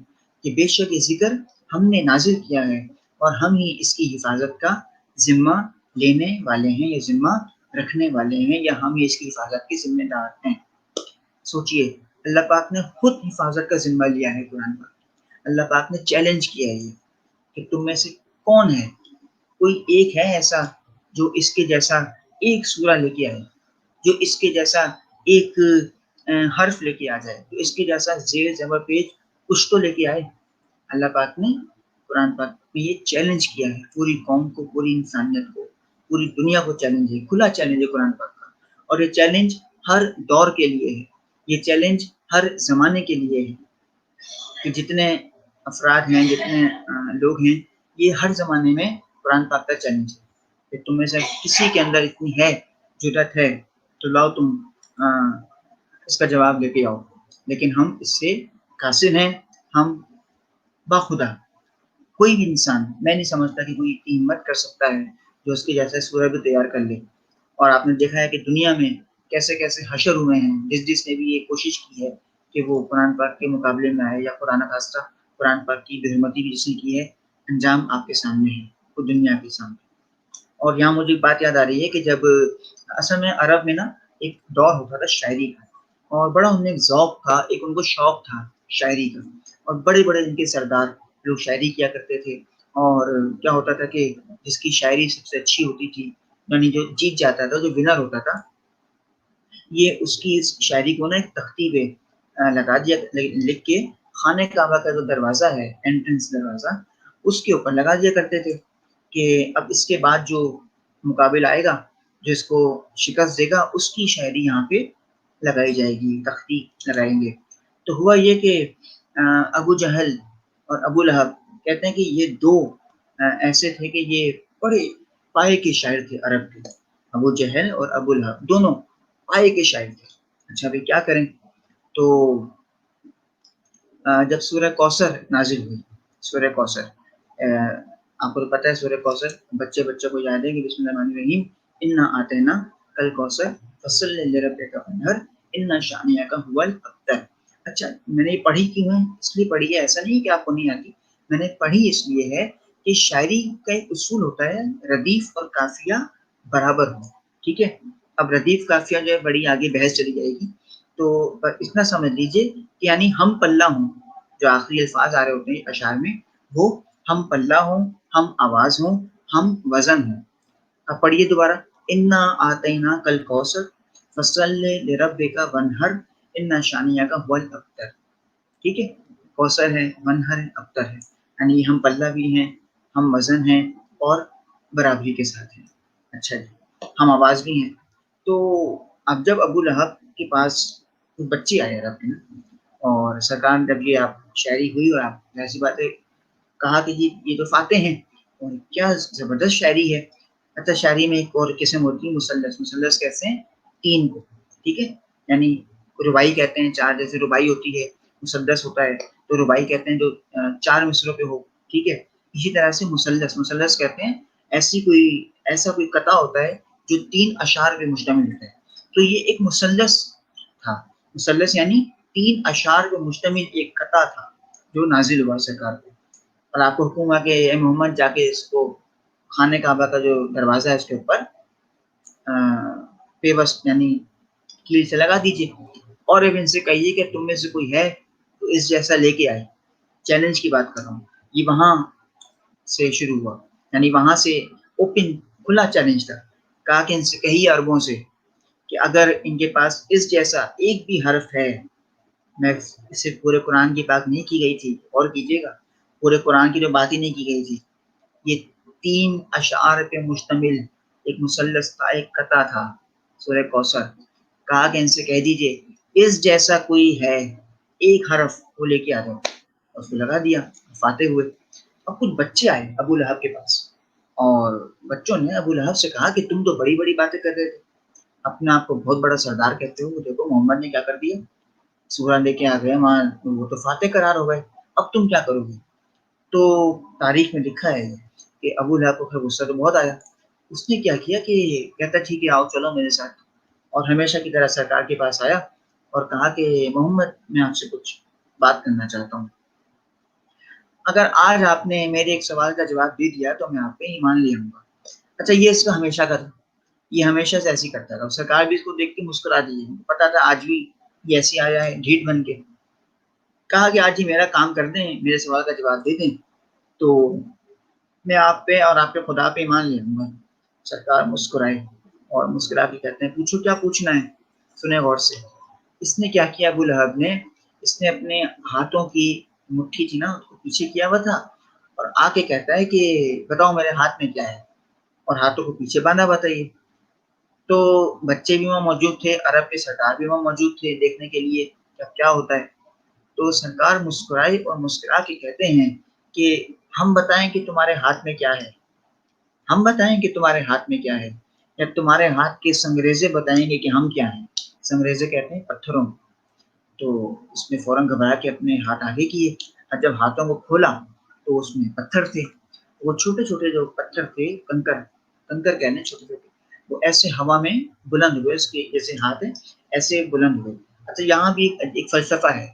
کہ بے شک یہ ذکر ہم نے نازل کیا ہے اور ہم ہی اس کی حفاظت کا ذمہ لینے والے ہیں، یا ذمہ رکھنے والے ہیں، یا ہم ہی اس کی حفاظت کے ذمہ دار ہیں۔ سوچئے، اللہ پاک نے خود حفاظت کا ذمہ لیا ہے قرآن پاک۔ اللہ پاک نے چیلنج کیا ہے یہ کہ تم میں سے کون ہے، کوئی ایک ہے ایسا جو اس کے جیسا ایک سورہ لے کے آئے، جو اس کے جیسا ایک حرف لے کے آ جائے، جو اس کے جیسا زیر زبر پیش کچھ تو لے کے آئے۔ اللہ پاک نے قرآن پاک میں یہ چیلنج کیا ہے پوری قوم کو، پوری انسانیت کو، پوری دنیا کو چیلنج ہے، کھلا چیلنج ہے قرآن پاک کا۔ اور یہ چیلنج ہر دور کے لیے ہے، یہ چیلنج ہر زمانے کے لیے ہے، کہ جتنے افراد ہیں، جتنے لوگ ہیں، یہ ہر زمانے میں قرآن پاک کا چیلنج ہے کہ تم میں سے کسی کے اندر اتنی ہے جرات ہے تو لاؤ تم اس کا جواب لے کے آؤ، لیکن ہم اس سے قاصر ہیں۔ ہم باخدا کوئی بھی انسان، میں نہیں سمجھتا کہ کوئی اتنی ہمت کر سکتا ہے جو اس کے جیسا سورہ بھی تیار کر لے۔ اور آپ نے دیکھا ہے کہ دنیا میں کیسے کیسے حشر ہوئے ہیں، جس نے بھی یہ کوشش کی ہے کہ وہ قرآن پاک کے مقابلے میں آئے، یا قرآن خاصہ قرآن پاک کی بے حرمتی بھی جس نے کی ہے، انجام آپ کے سامنے ہے، وہ دنیا کے سامنے۔ اور یہاں مجھے بات یاد آ رہی ہے کہ جب اصل میں عرب میں نا ایک دور ہوتا تھا شاعری کا، اور بڑا ان میں ایک ذوق تھا، ایک ان کو شوق تھا شاعری کا، اور بڑے بڑے ان کے سردار لوگ شاعری کیا کرتے تھے۔ اور کیا ہوتا تھا کہ جس کی شاعری سب سے اچھی ہوتی تھی، یعنی جو جیت جاتا تھا، جو ونر ہوتا تھا، یہ اس کی اس شاعری کو نا ایک تختی پہ لگا دیا، لکھ کے خانہ کعبہ کا جو دروازہ ہے، انٹرنس دروازہ، اس کے اوپر لگا دیا کرتے تھے کہ اب اس کے بعد جو مقابل آئے گا، جو اس کو شکست دے گا، اس کی شاعری یہاں پہ لگائی جائے گی، تختی لگائیں گے۔ تو ہوا یہ کہ ابو جہل اور ابو لہب کہتے ہیں کہ یہ دو ایسے تھے کہ یہ بڑے پائے کے شاعر تھے عرب کے، ابو جہل اور ابو لہب دونوں پائے کے شاعر تھے۔ اچھا بھائی کیا کریں؟ تو جب سورہ کوثر نازل ہوئی، سورہ کوثر آپ کو پتہ ہے سورہ کوثر بچے کو یاد ہے کہ بسم اللہ الرحمن الرحیم انا آتینا کل کوثر فصلی لربک وانحر ان شانئک هو الابتر۔ اچھا میں نے پڑھی کیوں ہے؟ اس لیے پڑھی ہے، ایسا نہیں کہ آپ کو نہیں آتی، میں نے پڑھی اس لیے ہے کہ شاعری کا ایک اصول ہوتا ہے ردیف اور قافیہ برابر ہو۔ ٹھیک ہے، اب ردیف قافیہ جو ہے بڑی آگے بحث چلی جائے گی، تو اتنا سمجھ لیجئے کہ یعنی ہم پلہ ہوں، جو آخری الفاظ آ رہے ہوتے ہیں اشعار میں، وہ ہم پلہ ہوں، ہم آواز ہوں، ہم وزن ہوں۔ اب پڑھیے دوبارہ، انا آتینا کل کوثر فصلی لربک وانحر ان شانئک هو الابتر۔ ٹھیک ہے، کوثر ہے، منہر ہے، ابتر ہے، یعنی ہم پلہ بھی ہیں، ہم وزن ہیں اور برابری کے ساتھ ہیں. اچھا جی، ہم آواز بھی ہیں. تو اب جب ابو لہب کے پاس بچے آئے عرب کے نا، اور سرکار نے جب یہ آپ شاعری ہوئی اور آپ ایسی باتیں کہا کہ یہ تو فاتح ہیں اور کیا زبردست شاعری ہے. اچھا، شاعری میں ایک اور قسم ہوتی ہے مثلث. مثلث کیسے ہیں؟ تین کو، ٹھیک ہے، یعنی ربائی کہتے ہیں چار، جیسے ربائی ہوتی ہے، مسدس ہوتا ہے تو ربائی کہتے ہیں جو چار مصروں پہ ہو. ٹھیک ہے، اسی طرح سے مثلث، مثلث کہتے ہیں ایسا کوئی قطع ہوتا ہے جو تین اشعار پہ مشتمل ہوتا ہے. تو یہ ایک مثلث تھا. مثلث یعنی تین اشعار پہ مشتمل ایک قطع تھا جو نازل ہوا سرکار پہ. اور آپ کو حکم ہوا کہ اے محمد جا کے اس کو خانہ کعبہ کا جو دروازہ ہے اس کے اوپر پیوست یعنی کیل سے لگا دیجیے، اور اب ان سے کہیے کہ تم میں سے کوئی ہے تو اس جیسا لے کے آئے. چیلنج کی بات کر رہا ہوں. یہ وہاں سے شروع ہوا، یعنی وہاں سے اوپن کھلا چیلنج تھا. کہا کہ ان سے کہیے عربوں سے کہ اگر ان کے پاس اس جیسا ایک بھی حرف ہے. میں اسے پورے قرآن کی بات نہیں کی گئی تھی، اور کیجیے گا پورے قرآن کی جو بات ہی نہیں کی گئی تھی. یہ تین اشعار پہ مشتمل ایک مثلث کا ایک قطع تھا، سورہ کوثر. کہا کہ ان سے کہہ دیجئے اس جیسا کوئی ہے ایک حرف وہ لے کے آ جاؤ. اس کو لگا دیا، فاتح ہوئے. اب کچھ بچے آئے ابو لہب کے پاس، اور بچوں نے ابو لہب سے کہا کہ تم تو بڑی بڑی باتیں کر رہے تھے، اپنے آپ کو بہت بڑا سردار کہتے ہو، دیکھو محمد نے کیا کر دیا، سورہ لے کے آ گئے وہاں، وہ تو فاتح قرار ہو گئے، اب تم کیا کرو گے. تو تاریخ میں لکھا ہے کہ ابو لہب کو غصہ تو بہت آیا. اس نے کیا کیا کہ کہتا ٹھیک ہے آؤ چلو میرے ساتھ، اور ہمیشہ کی طرح سرکار کے پاس آیا اور کہا کہ محمد میں آپ سے کچھ بات کرنا چاہتا ہوں. اگر آج آپ نے میرے ایک سوال کا جواب دے دیا تو میں آپ پہ ایمان لے آؤں گا. اچھا، یہ اس کا ہمیشہ کا تھا، یہ ہمیشہ سے ایسی کرتا تھا. سرکار بھی اس کو دیکھ کے مسکرا دی، پتا تھا آج بھی یہ ایسی آیا ہے ڈھیٹ بن کے. کہا کہ آج ہی میرا کام کر دیں، میرے سوال کا جواب دے دیں تو میں آپ پہ اور آپ کے خدا پہ ایمان لے آؤں گا. سرکار مسکرائے اور مسکرا کے کہتے ہیں پوچھو کیا پوچھنا ہے. سنیں غور سے. اس نے کیا کیا ابو لہب نے، اس نے اپنے ہاتھوں کی مٹھی تھی نا اس کو پیچھے کیا ہوا تھا، اور آ کے کہتا ہے کہ بتاؤ میرے ہاتھ میں کیا ہے، اور ہاتھوں کو پیچھے باندھا بتائیے. تو بچے بھی وہاں موجود تھے، عرب کے سردار بھی وہاں موجود تھے دیکھنے کے لیے کہ کیا ہوتا ہے. تو سرکار مسکرائے اور مسکرا کے کہتے ہیں کہ ہم بتائیں کہ تمہارے ہاتھ میں کیا ہے، ہم بتائیں کہ تمہارے ہاتھ میں کیا ہے، یا تمہارے ہاتھ کے سنگریزے بتائیں گے کہ ہم کیا ہیں. سنگریزے کہتے ہیں پتھروں. تو اس نے فوراً گھبرا کے اپنے ہاتھ آگے کیے، اور جب ہاتھوں کو کھولا تو اس میں پتھر تھے. وہ چھوٹے چھوٹے جو پتھر تھے، کنکر، کنکر کہنے چھوٹے چھوٹے، وہ ایسے ہوا میں بلند ہوئے، اس کے جیسے ہاتھ ہے ایسے بلند ہوئے. اچھا، یہاں بھی ایک فلسفہ ہے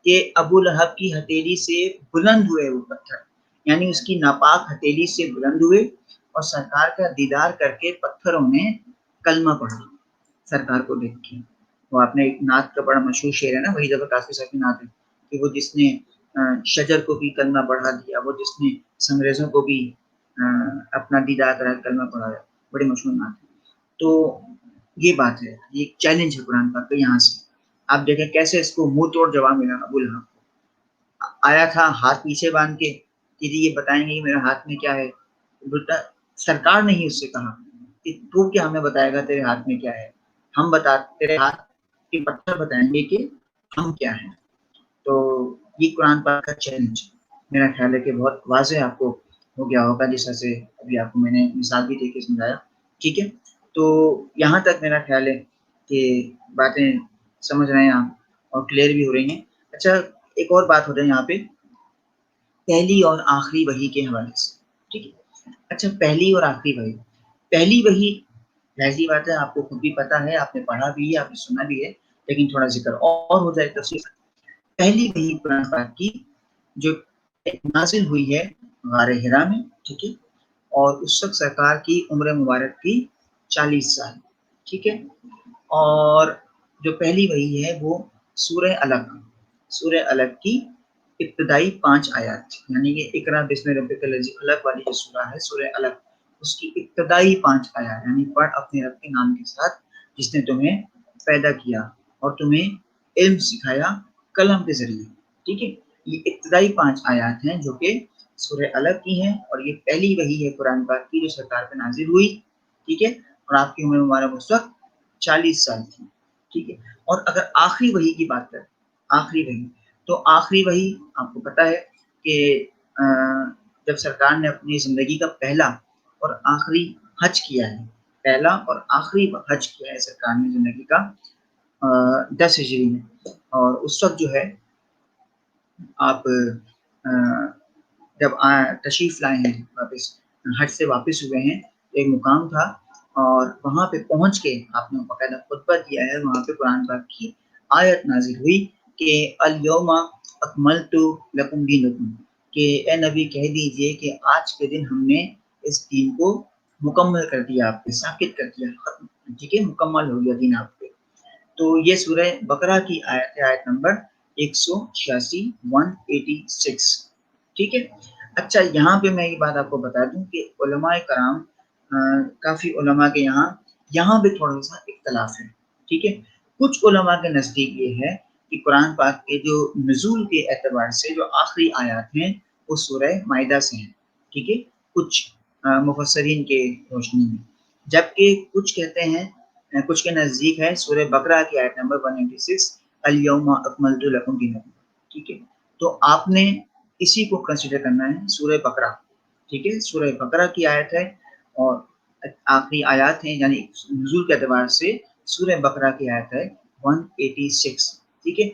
کہ ابو لہب کی ہتھیلی سے بلند ہوئے وہ پتھر، یعنی اس کی ناپاک ہتھیلی سے بلند ہوئے، اور سرکار کا دیدار کر کے پتھروں نے کلمہ پڑھا سرکار کو دیکھ کے. وہ آپ نے ایک نعت کا بڑا مشہور شعر ہے نا، وہی جب کافی ساری نعت ہے کہ وہ جس نے شجر کو بھی کلمہ پڑھا دیا، وہ جس نے سنگریزوں کو بھی اپنا دیدار کرا کلمہ پڑھایا، بڑی مشہور نعت ہے. تو یہ بات ہے، یہ چیلنج ہے قرآن پاک کا. یہاں سے آپ دیکھیں کیسے اس کو منہ توڑ جواب ملا. ابو لہب آیا تھا ہاتھ پیچھے باندھ کے کہ جی یہ بتائیں گے میرے ہاتھ میں کیا ہے. سرکار نے ہی اس سے کہا کہ تو کیا ہمیں بتائے گا تیرے ہاتھ میں کیا ہے، ہم بتا تیرے ہاتھ کے پتھر بتائیں گے کہ ہم کیا ہیں. تو یہ قرآن پاک کا چیلنج میرا خیال ہے کہ بہت واضح آپ کو ہو گیا ہوگا، جس طرح سے ابھی آپ کو میں نے مثال بھی دے کے سمجھایا. ٹھیک ہے، تو یہاں تک میرا خیال ہے کہ باتیں سمجھ رہے ہیں آپ اور کلیئر بھی ہو رہی ہیں. اچھا، ایک اور بات ہو رہی ہے یہاں پہ پہلی اور آخری وحی کے حوالے سے. ٹھیک ہے، اچھا پہلی اور آخری وحی. پہلی وحی ایسی بات ہے، آپ کو خود بھی پتا ہے، آپ نے پڑھا بھی ہے، آپ نے سنا بھی ہے، لیکن تھوڑا ذکر اور ہو جائے تفصیل. پہلی وحی قرآن پاک کی جو نازل ہوئی ہے غار حرا میں، ٹھیک ہے، اور اس وقت سرکار کی عمر مبارک کی 40 سال. ٹھیک ہے، اور جو پہلی وحی ہے وہ سورہ الگ، سورہ الگ کی ابتدائی 5 آیات، یعنی کہ اقرا بسم ربک الذی خلق والی جو سورہ ہے سورہ الگ، اس کی ابتدائی 5 آیات، یعنی پڑھ اپنے رب کے نام کے ساتھ جس نے تمہیں پیدا کیا اور تمہیں علم سکھایا قلم کے ذریعے. ٹھیک ہے، یہ ابتدائی 5 آیات ہیں جو کہ سورہ علق کی ہیں، اور یہ پہلی وحی ہے قرآن پاک کی جو سرکار پہ نازل ہوئی، ٹھیک ہے، اور آپ کی عمر مبارک اس وقت 40 سال تھی، ٹھیک ہے۔ اور اگر آخری وحی کی بات کریں، آخری وحی، تو آخری وحی آپ کو پتہ ہے کہ جب سرکار نے اپنی زندگی کا پہلا اور آخری حج کیا ہے، پہلا اور آخری حج کیا ہے سرکار نے زندگی کا 10 ہجری میں، اور اس وقت جو ہے آپ جب تشریف لائے ہیں واپس، حج سے واپس ہوئے ہیں، ایک مقام تھا اور وہاں پہ پہنچ کے آپ نے باقاعدہ خطبہ دیا ہے، وہاں پہ قرآن پاک کی آیت نازل ہوئی کہ الیوم اکملت لکم دینکم، کہ اے نبی کہہ دیجئے کہ آج کے دن ہم نے اس دین کو مکمل کر دیا، آپ پہ ثابت کر دیا، ختم، ٹھیک ہے، مکمل ہو گیا دین آپ پہ۔ تو یہ سورہ بقرہ کی آیت ہے، آیت نمبر 186، 186، ٹھیک ہے۔ اچھا، یہاں پہ میں یہ بات آپ کو بتا دوں کہ علماء کرام، کافی علماء کے یہاں پہ تھوڑا سا اختلاف ہے، ٹھیک ہے۔ کچھ علماء کے نزدیک یہ ہے کہ قرآن پاک کے جو نزول کے اعتبار سے جو آخری آیات ہیں وہ سورہ مائدہ سے ہیں، ٹھیک ہے، کچھ مفسرین کے روشنی میں، جبکہ کچھ کہتے ہیں، کچھ کے نزدیک ہے سورہ بقرہ کی آیت نمبر 196، الیوم اکملت لکم دینکم، ٹھیک ہے۔ تو آپ نے اسی کو کنسیڈر کرنا ہے سورہ بقرہ، ٹھیک ہے، سورہ بقرہ کی آیت ہے اور آخری آیات ہیں، یعنی نزول کے اعتبار سے سورہ بقرہ کی آیت ہے 186، ٹھیک ہے۔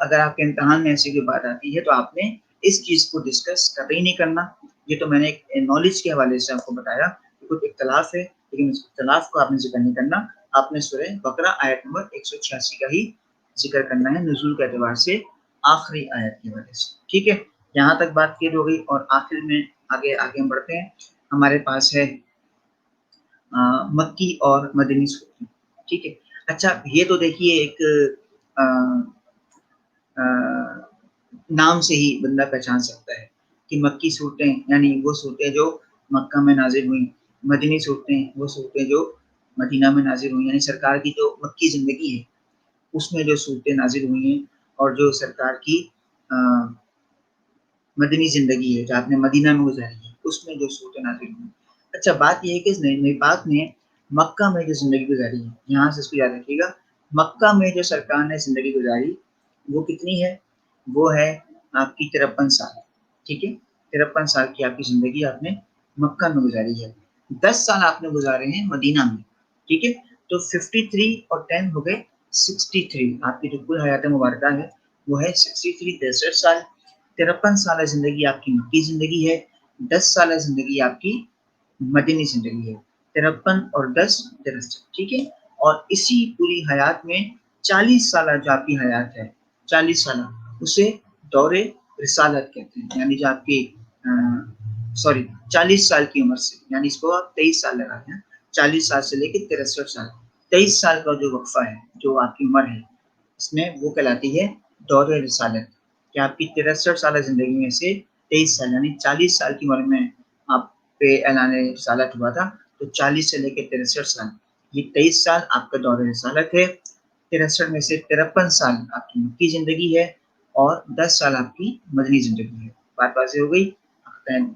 اگر آپ کے امتحان میں ایسی کوئی بات آتی ہے تو آپ نے اس چیز کو ڈسکس کبھی نہیں کرنا، یہ تو میں نے ایک نالج کے حوالے سے آپ کو بتایا کہ کچھ اختلاف ہے، لیکن اس اختلاف کو آپ نے ذکر نہیں کرنا، آپ نے سورہ بقرہ آیت نمبر 186 کا ہی ذکر کرنا ہے نزول کے اعتبار سے آخری آیت کی وجہ سے، ٹھیک ہے۔ یہاں تک بات کلیئر ہو گئی، اور آخر میں آگے ہم بڑھتے ہیں، ہمارے پاس ہے مکی اور مدنی صورتیں، ٹھیک ہے۔ اچھا، یہ تو دیکھیے ایک نام سے ہی بندہ پہچان سکتا ہے کہ مکی صورتیں یعنی وہ صورتیں جو مکہ میں نازل ہوئیں، مدنی صورتیں وہ صورتیں جو مدینہ میں نازل ہوئی، یعنی سرکار کی جو مکی زندگی ہے اس میں جو صورتیں نازل ہوئی ہیں، اور جو سرکار کی مدنی زندگی ہے جو آپ نے مدینہ میں گزاری ہے اس میں جو صورتیں نازل ہوئی ہیں۔ اچھا، بات یہ ہے کہ نبی پاک نے مکہ میں جو زندگی گزاری ہے، یہاں سے اس کو یاد رکھیے گا، مکہ میں جو سرکار نے زندگی گزاری وہ کتنی ہے؟ وہ ہے آپ کی 53 سال، ٹھیک ہے، 53 سال کی آپ کی زندگی آپ نے مکہ میں گزاری ہے، 10 سال آپ نے گزارے ہیں مدینہ میں، ٹھیک ہے۔ تو 53 اور 10 ہو گئے 63، آپ کی جو کل حیات مبارکہ ہے وہ ہے 63، 63 سال، 53 سالہ زندگی آپ کی مکی زندگی ہے، 10 سالہ زندگی آپ کی مدنی زندگی ہے، 53 اور 10 63، ٹھیک ہے۔ اور اسی پوری حیات میں 40 سالہ جو آپ کی حیات ہے، 40 سالہ، اسے دور رسالت کہتے ہیں، یعنی جو آپ کی 40 سال کی عمر سے، یعنی اس کو آپ 23 سال لگا دیں، 40 سال سے لے کے 63 سال، 23 سال کا جو وقفہ ہے جو آپ کی عمر ہے اس میں وہ کہلاتی ہے دور رسالت، کہ آپ کی 63 سالہ زندگی میں سے 23 سال یعنی 40 سال کی عمر میں آپ پہ اعلان رسالت ہوا تھا، تو 40 سے لے کے 63 سال، یہ 23 سال آپ کا دور رسالت ہے، 63 میں سے 53 سال آپ کی مکی زندگی ہے، اور 10 سال آپ کی مدنی زندگی ہے۔ بات واضح ہو گئی؟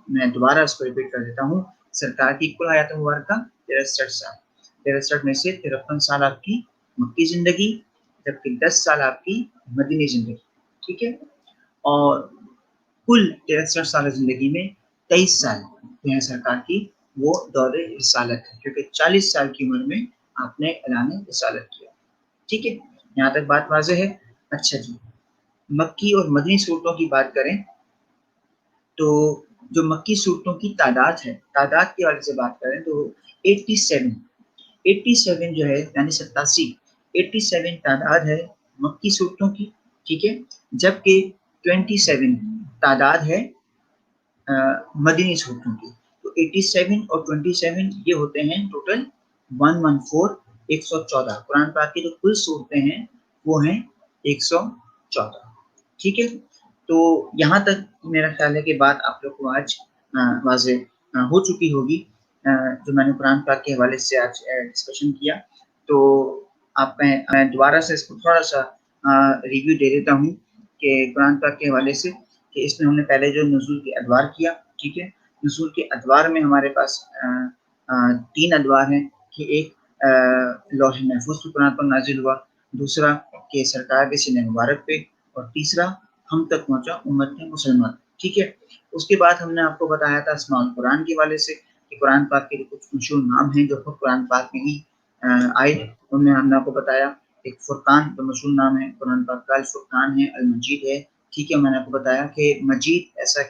میں دوبارہ اس کو ریپیٹ کر دیتا ہوں، سرکار کی کل حیات مبارکہ 63 سال، 63 میں سے 53 سال آپ کی مکی زندگی، جبکہ 10 سال آپ کی مدنی زندگی، ٹھیک ہے۔ اور کل 63 سال زندگی میں 23 سال جو ہے سرکار کی وہ دور رسالت ہے، کیونکہ 40 سال کی عمر میں آپ نے اعلان رسالت کیا، ٹھیک ہے۔ یہاں تک بات واضح ہے؟ اچھا جی، مکی اور مدنی صورتوں کی بات کریں تو جو مکی صورتوں کی تعداد ہے، تعداد کے حوالے سے بات کریں تو 87 جو ہے یعنی 87 تعداد ہے مکی صورتوں کی، ٹھیک ہے، جبکہ 27 تعداد ہے مدنی صورتوں کی۔ تو 87 اور 27 یہ ہوتے ہیں ٹوٹل 114، 114، قرآن پاک کی جو کل صورتیں ہیں وہ ہیں 114، ٹھیک ہے۔ تو یہاں تک میرا خیال ہے کہ بات آپ لوگ کو آج واضح ہو چکی ہوگی، جو میں نے قرآن پاک کے حوالے سے آج ڈسکشن کیا۔ تو میں دوبارہ سے اس کو تھوڑا سا ریویو دے دیتا ہوں کہ قرآن پاک کے حوالے سے کہ اس میں ہم نے پہلے جو نزول کے ادوار کیا، ٹھیک ہے، نزول کے ادوار میں ہمارے پاس 3 ادوار ہیں کہ ایک لوح محفوظ پہ قرآن پر نازل ہوا، دوسرا کہ سرکار کے سینہ مبارک پہ، اور تیسرا ہم تک پہنچا امت مسلمان، ٹھیک ہے۔ اس کے بعد ہم نے آپ کو بتایا تھا اسماء القرآن کے حوالے سے کہ قرآن پاک کے کچھ مشہور نام ہیں جو خود قرآن پاک میں ہی آئے، ان میں ہم نے آپ کو بتایا ایک فرقان جو مشہور نام ہے قرآن پاک کا، الفرقان ہے، المجید ہے، ٹھیک ہے۔ میں نے آپ کو بتایا کہ مجید ایسا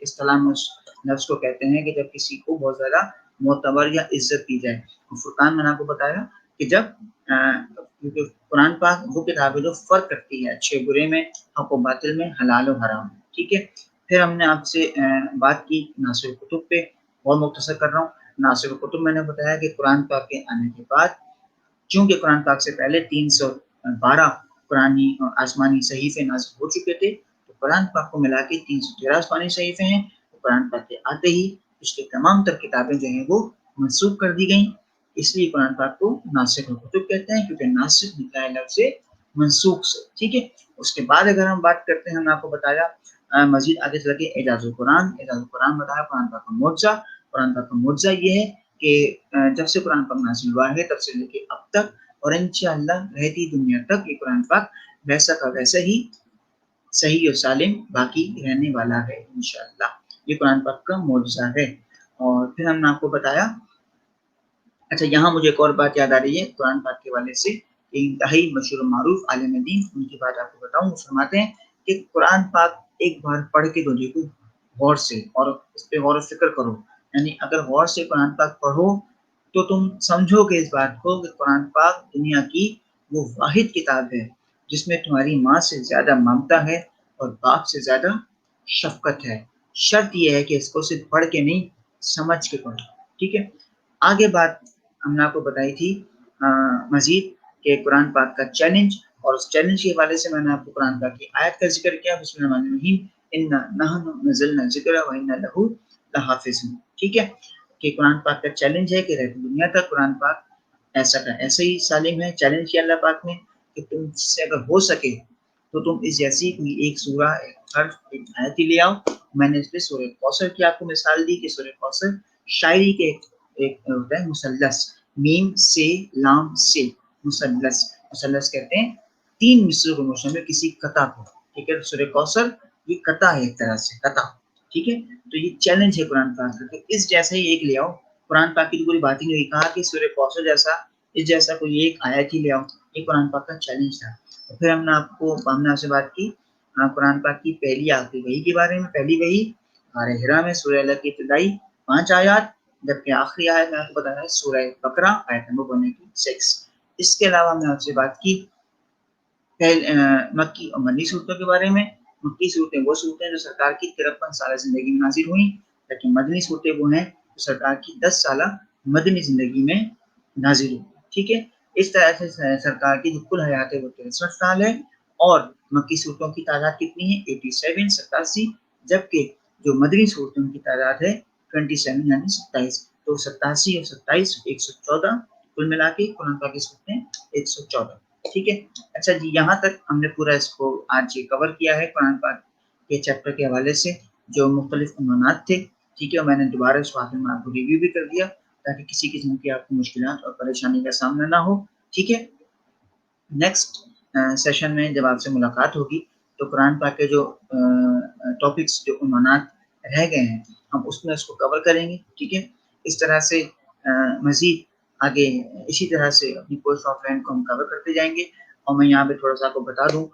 اصطلاح میں اس لفظ کو کہتے ہیں کہ جب کسی کو بہت زیادہ معتبر یا عزت کی جائے۔ فرقان میں نے آپ کو بتایا کہ جب کیونکہ قرآن پاک وہ کتاب ہے جو فرق کرتی ہے اچھے برے میں، حق و باطل میں، حلال و حرام میں، ٹھیک ہے۔ پھر ہم نے آپ سے بات کی ناصر کتب پہ، بہت مختصر کر رہا ہوں۔ ناصر کتب میں نے بتایا کہ قرآن پاک کے آنے کے بعد چونکہ قرآن پاک سے پہلے 312 قرآنی اور آسمانی صحیفے نازل ہو چکے تھے، تو قرآن پاک کو ملا کے 313 آسمانی صحیفے ہیں۔ تو قرآن پاک کے آتے ہی پچھلی تمام تر کتابیں جو ہیں وہ منسوخ کر دی گئیں، اس لیے قرآن پاک کو ناسخ کتب کہتے ہیں، کیونکہ ناسخ نکلا ہے لفظ سے منسوخ سے، ٹھیک ہے۔ اس کے بعد اگر ہم بات کرتے ہیں، ہم نے آپ کو بتایا مزید آگے چل کے اعجاز القرآن، اعجاز القرآن بتایا قرآن پاک کا معجزہ۔ قرآن پاک کا معجزہ یہ ہے کہ جب سے قرآن پاک نازل ہوا ہے تب سے لے کے اب تک اور انشاءاللہ رہتی دنیا تک یہ قرآن پاک ویسا کا ویسا ہی صحیح اور سالم باقی رہنے والا ہے انشاءاللہ۔ یہ قرآن پاک کا معجزہ ہے۔ اور پھر ہم نے آپ کو بتایا، اچھا یہاں مجھے ایک اور بات یاد آ رہی ہے قرآن پاک کے حوالے سے، انتہائی مشہور و معروف عالم دین، ان کی بات آپ کو بتاؤں، وہ فرماتے ہیں کہ قرآن پاک ایک بار پڑھ کے تو دیکھو غور سے، اور اس پہ غور و فکر کرو، یعنی اگر غور سے قرآن پاک پڑھو تو تم سمجھو گے اس بات کو کہ قرآن پاک دنیا کی وہ واحد کتاب ہے جس میں تمہاری ماں سے زیادہ ممتا ہے اور باپ سے زیادہ شفقت ہے۔ شرط یہ ہے کہ اس کو صرف پڑھ کے نہیں، سمجھ کے پڑھو، ٹھیک ہے۔ آگے بات ہم نے آپ کو بتائی تھی مزید کہ قرآن پاک کا چیلنج، اور اس چیلنج کے حوالے سے میں نے آپ کو قرآن پاک کی آیت کا ذکر کیا، بسم اللہ الرحمن الرحیم، انا نحن نزلنا الذکر وانا لہ لحافظون، ٹھیک ہے، کہ قرآن پاک کا چیلنج ہے کہ رہتی دنیا تک قرآن پاک ایسا کا ایسے ہی سالم ہے۔ چیلنج کیا اللہ پاک نے کہ تم سے اگر ہو سکے تو تم اس جیسی کوئی ایک سورہ، ایک حرف، ایک آیت ہی لے آؤ۔ میں نے اس پہ سورہ کوثر کی آپ کو مثال دی کہ سورہ کوثر شاعری کے ایک ہوتا ہے مثلث، میم سے لام سے، مثلث کہتے ہیں 3 مصرع کو مشتمل کسی قطع کو، ٹھیک ہے۔ سورہ کوثر یہ قطع ہے، ایک طرح سے قطع، ٹھیک ہے۔ تو یہ چیلنج ہے قرآن پاک کا کہ اس جیسا ہی ایک لے آؤ۔ قرآن پاک کی تو پوری بات ہی نہیں کہا کہ سورہ کوثر جیسا، اس جیسا کوئی ایک آیت ہی لے آؤ، یہ قرآن پاک کا چیلنج تھا۔ پھر ہم نے آپ سے بات کی قرآن پاک کی پہلی آخری وحی کے بارے میں۔ پہلی وحی غار حرا میں سورہ الگ کی ابتدائی 5 آیات، جبکہ آخری آیت میں آپ کو بتایا سورہ بقرہ آیت نمبر 196۔ اس کے علاوہ ہم نے آپ سے بات کی مکی اور مدنی صورتوں کے بارے میں۔ مکی صورتیں وہ صورتیں جو سرکار کی 53 سالہ زندگی میں نازل ہوئیں، لیکن مدنی صورتیں وہ ہیں جو سرکار کی 10 سالہ مدنی زندگی میں نازل ہوئی، ٹھیک ہے۔ اس طرح سے سرکار کی جو کل حیات ہے وہ 63 سال ہے، اور مکی صورتوں کی تعداد کتنی ہے 87، 87، جبکہ جو مدنی صورتوں کی تعداد ہے 27 یعنی 27، تو 87 اور 27 114، کل ملا کے قرآن پاک کی صورتیں 114، ٹھیک ہے۔ اچھا جی، یہاں تک ہم نے پورا اس کو آج یہ کور کیا ہے قرآن پاک کے چیپٹر کے حوالے سے جو مختلف عنوانات تھے، ٹھیک ہے۔ میں نے دوبارہ اس واقعے میں آپ کو ریویو بھی کر دیا تاکہ کسی قسم کی آپ کو مشکلات اور پریشانی کا سامنا نہ ہو، ٹھیک ہے۔ نیکسٹ سیشن میں جب آپ سے ملاقات ہوگی تو قرآن پاک کے جو ٹاپکس، جو عنوانات رہ گئے ہیں، ہم اس میں اس کو کور کریں گے، ٹھیک ہے۔ اس طرح سے مزید آگے اسی طرح سے اپنی پوسٹ آف لائن کو ہم کور کرتے جائیں گے۔ اور میں یہاں پہ تھوڑا سا آپ کو بتا دوں،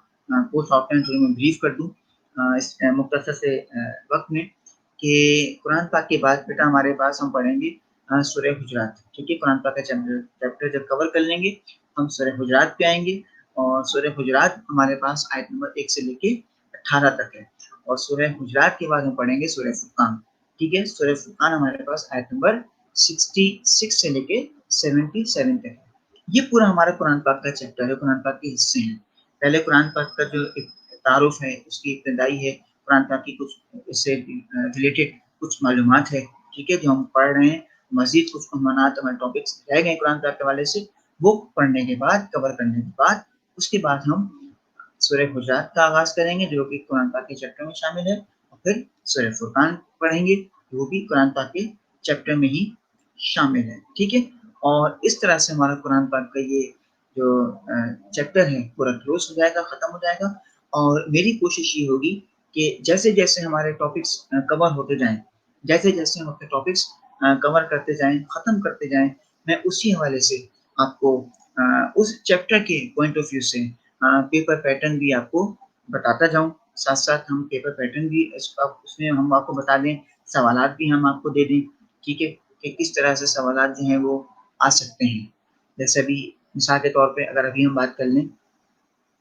پوسٹ آف لائن تھوڑی میں بریف کر دوں اس مختصر سے وقت میں، کہ قرآن پاک کے بعد بیٹا ہمارے پاس ہم پڑھیں گے سورہ حجرات، ٹھیک ہے۔ قرآن پاک کا چیپٹر جب کور کر لیں گے ہم سورہ حجرات پہ آئیں گے، اور سورہ حجرات ہمارے پاس آیت نمبر 1 سے لے کے 18 تک ہے، اور سورہ حجرات کے بعد ہم پڑھیں گے سورہ فرقان، ٹھیک ہے۔ سورہ فرقان ہمارے پاس آیت نمبر 66 سے لے کے 77 تک ہے۔ یہ پورا ہمارا قرآن پاک کا چیپٹر ہے، قرآن پاک کے حصے ہیں۔ پہلے قرآن پاک کا جو ایک تعارف ہے، اس کی ابتدائی ہے، قرآن پاک کی کچھ اس سے ریلیٹڈ کچھ معلومات ہے، ٹھیک ہے، جو ہم پڑھ رہے ہیں۔ مزید کچھ عنوانات ہمارے ٹاپکس رہ گئے قرآن پاک کے حوالے سے، وہ پڑھنے کے بعد، کور کرنے کے بعد، اس کے بعد ہم سورہ حجرات کا آغاز کریں گے جو کہ قرآن پاک کے چیپٹر میں شامل ہے، اور پھر سورہ فرقان پڑھیں گے وہ بھی قرآن پاک کے چیپٹر میں ہی شامل ہے، ٹھیک ہے۔ اور اس طرح سے ہمارا قرآن پاک کا یہ جو چیپٹر ہے پورا کلوز ہو جائے گا، ختم ہو جائے گا۔ اور میری کوشش یہ ہوگی کہ جیسے جیسے ہمارے ٹاپکس کور ہوتے جائیں، جیسے جیسے ہم اپنے ٹاپکس کور کرتے جائیں، ختم کرتے جائیں، میں اسی حوالے سے آپ کو اس چیپٹر کے پوائنٹ آف ویو سے پیپر پیٹرن بھی آپ کو بتاتا جاؤں، ساتھ ساتھ ہم پیپر پیٹرن بھی اس میں ہم آپ کو بتا دیں، سوالات بھی ہم آپ کو دے دیں، ٹھیک ہے، کہ کس طرح سے سوالات جو ہیں وہ آ سکتے ہیں۔ جیسے ابھی مثال کے طور پہ اگر ابھی ہم بات کر لیں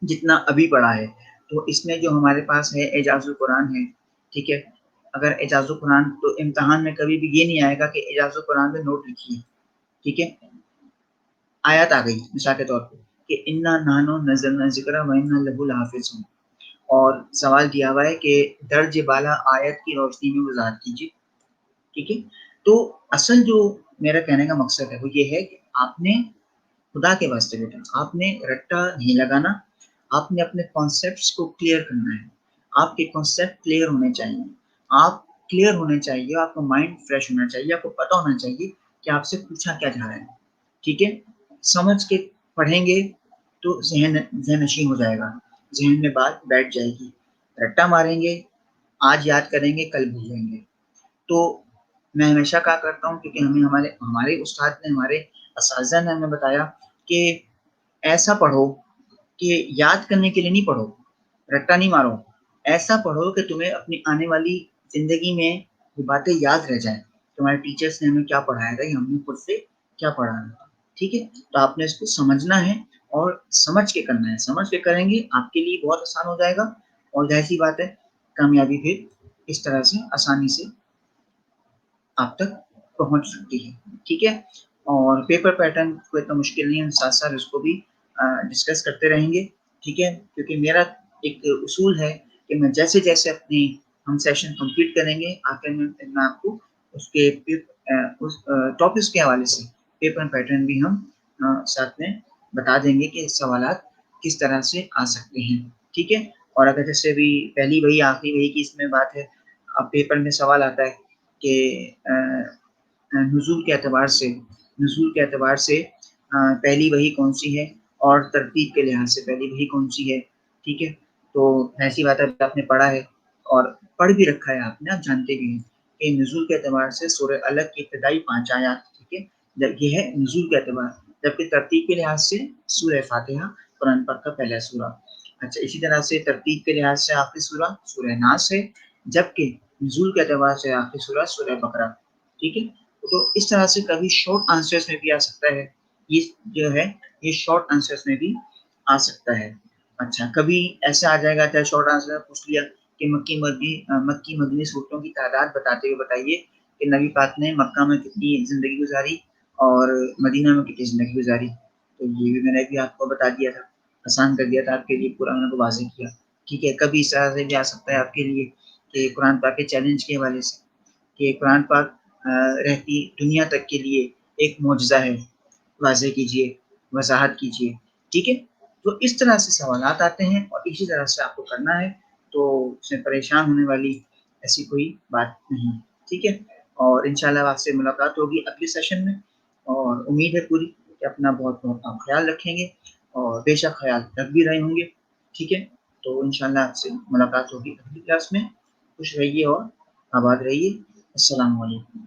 جتنا ابھی پڑھا ہے، تو اس میں جو ہمارے پاس ہے اعجاز القرآن ہے، ٹھیک ہے۔ اگر اعجاز القرآن تو امتحان میں کبھی بھی یہ نہیں آئے گا کہ اعجاز القرآن میں نوٹ لکھیے، ٹھیک ہے۔ آیات آ گئی مثال کے طور پہ کہ انا نحن نزلنا ذکر و انا لہ لحافظون، اور سوال دیا ہوا ہے کہ درج بالا آیت کی روشنی میں وضاحت کیجیے، ٹھیک ہے۔ تو اصل جو میرا کہنے کا مقصد ہے وہ یہ ہے کہ آپ نے خدا کے واسطے بیٹا آپ نے رٹا نہیں لگانا، آپ نے اپنے کانسیپٹس کو کلیئر کرنا ہے، آپ کے کانسیپٹ کلیئر ہونے چاہیے، آپ کلیئر ہونے چاہیے، آپ کا مائنڈ فریش ہونا چاہیے، آپ کو پتہ ہونا چاہیے کہ آپ سے پوچھا کیا جا رہا ہے، ٹھیک ہے۔ سمجھ کے پڑھیں گے تو ذہن نشین ہو جائے گا، ذہن میں بات بیٹھ جائے گی۔ رٹا ماریں گے، آج یاد کریں گے کل بھولیں گے۔ تو میں ہمیشہ کہا کرتا ہوں کیونکہ ہمیں ہمارے استاد نے، ہمارے اساتذہ نے ہمیں بتایا کہ ایسا پڑھو کہ یاد کرنے کے لیے نہیں پڑھو، رٹا نہیں مارو، ایسا پڑھو کہ تمہیں اپنی آنے والی زندگی میں وہ باتیں یاد رہ جائیں، تمہارے ٹیچرس نے ہمیں کیا پڑھایا تھا یا ہم نے خود سے کیا پڑھا ہے، ٹھیک ہے۔ تو آپ نے اس کو سمجھنا ہے اور سمجھ کے کرنا ہے، سمجھ کے کریں گے آپ کے لیے بہت آسان ہو جائے گا، اور ظاہر سی بات ہے کامیابی پھر اس طرح سے آسانی سے آپ تک پہنچ سکتی ہے، ٹھیک ہے۔ اور پیپر پیٹرن کوئی اتنا مشکل نہیں ہے، ساتھ ساتھ اس کو بھی ڈسکس کرتے رہیں گے، ٹھیک ہے، کیونکہ میرا ایک اصول ہے کہ میں جیسے جیسے اپنی ہم سیشن کمپلیٹ کریں گے آخر میں آپ کو اس کے ٹاپکس کے حوالے سے پیپر پیٹرن بھی ہم ساتھ میں بتا دیں گے کہ سوالات کس طرح سے آ سکتے ہیں، ٹھیک ہے۔ اور اگر جیسے بھی پہلی وہی آخری وہی کی اس میں بات ہے، اب پیپر میں سوال آتا ہے کہ نزول کے اعتبار سے پہلی وحی کون سی ہے اور ترتیب کے لحاظ سے پہلی وحی کون سی ہے، ٹھیک ہے۔ تو ایسی بات ہے آپ نے پڑھا ہے اور پڑھ بھی رکھا ہے، آپ نے، آپ جانتے بھی ہیں کہ نزول کے اعتبار سے سورہ الگ کی ابتدائی 5 آیات، ٹھیک ہے، جب یہ ہے نزول کے اعتبار، جبکہ ترتیب کے لحاظ سے سورہ فاتحہ قرآن پاک کا پہلا سورہ۔ اچھا، اسی طرح سے ترتیب کے لحاظ سے آخری سورہ ناس ہے، جبکہ نزول کے اعتبار سے آخری سورہ بقرہ، ٹھیک ہے۔ تو اس طرح سے کبھی شارٹ آنسرز میں بھی آ سکتا ہے، یہ جو ہے یہ شارٹ آنسرز میں بھی آ سکتا ہے۔ اچھا، کبھی ایسا آ جائے گا چاہے شارٹ آنسر پوچھ لیا کہ مکی مدنی صورتوں کی تعداد بتاتے ہوئے بتائیے کہ نبی پاک نے مکہ میں کتنی زندگی گزاری اور مدینہ میں کتنی زندگی گزاری، تو یہ بھی میں نے بھی آپ کو بتا دیا تھا، آسان کر دیا تھا آپ کے لیے، پورا میں نے کو واضح کیا، ٹھیک ہے۔ کبھی اس طرح سے بھی آ سکتا ہے آپ کے لیے کہ قرآن پاک کے چیلنج کے حوالے سے کہ قرآن پاک رہتی دنیا تک کے لیے ایک معجزہ ہے، واضح کیجیے، وضاحت کیجیے، ٹھیک ہے۔ تو اس طرح سے سوالات آتے ہیں اور اسی طرح سے آپ کو کرنا ہے، تو اس میں پریشان ہونے والی ایسی کوئی بات نہیں، ٹھیک ہے۔ اور انشاءاللہ آپ سے ملاقات ہوگی اگلی سیشن میں، اور امید ہے پوری کہ اپنا بہت بہت آپ خیال رکھیں گے اور بے شک خیال رکھ بھی رہے ہوں گے، ٹھیک ہے۔ تو انشاءاللہ آپ سے ملاقات ہوگی اگلی کلاس میں، خوش رہیے اور آباد رہیے، السلام علیکم۔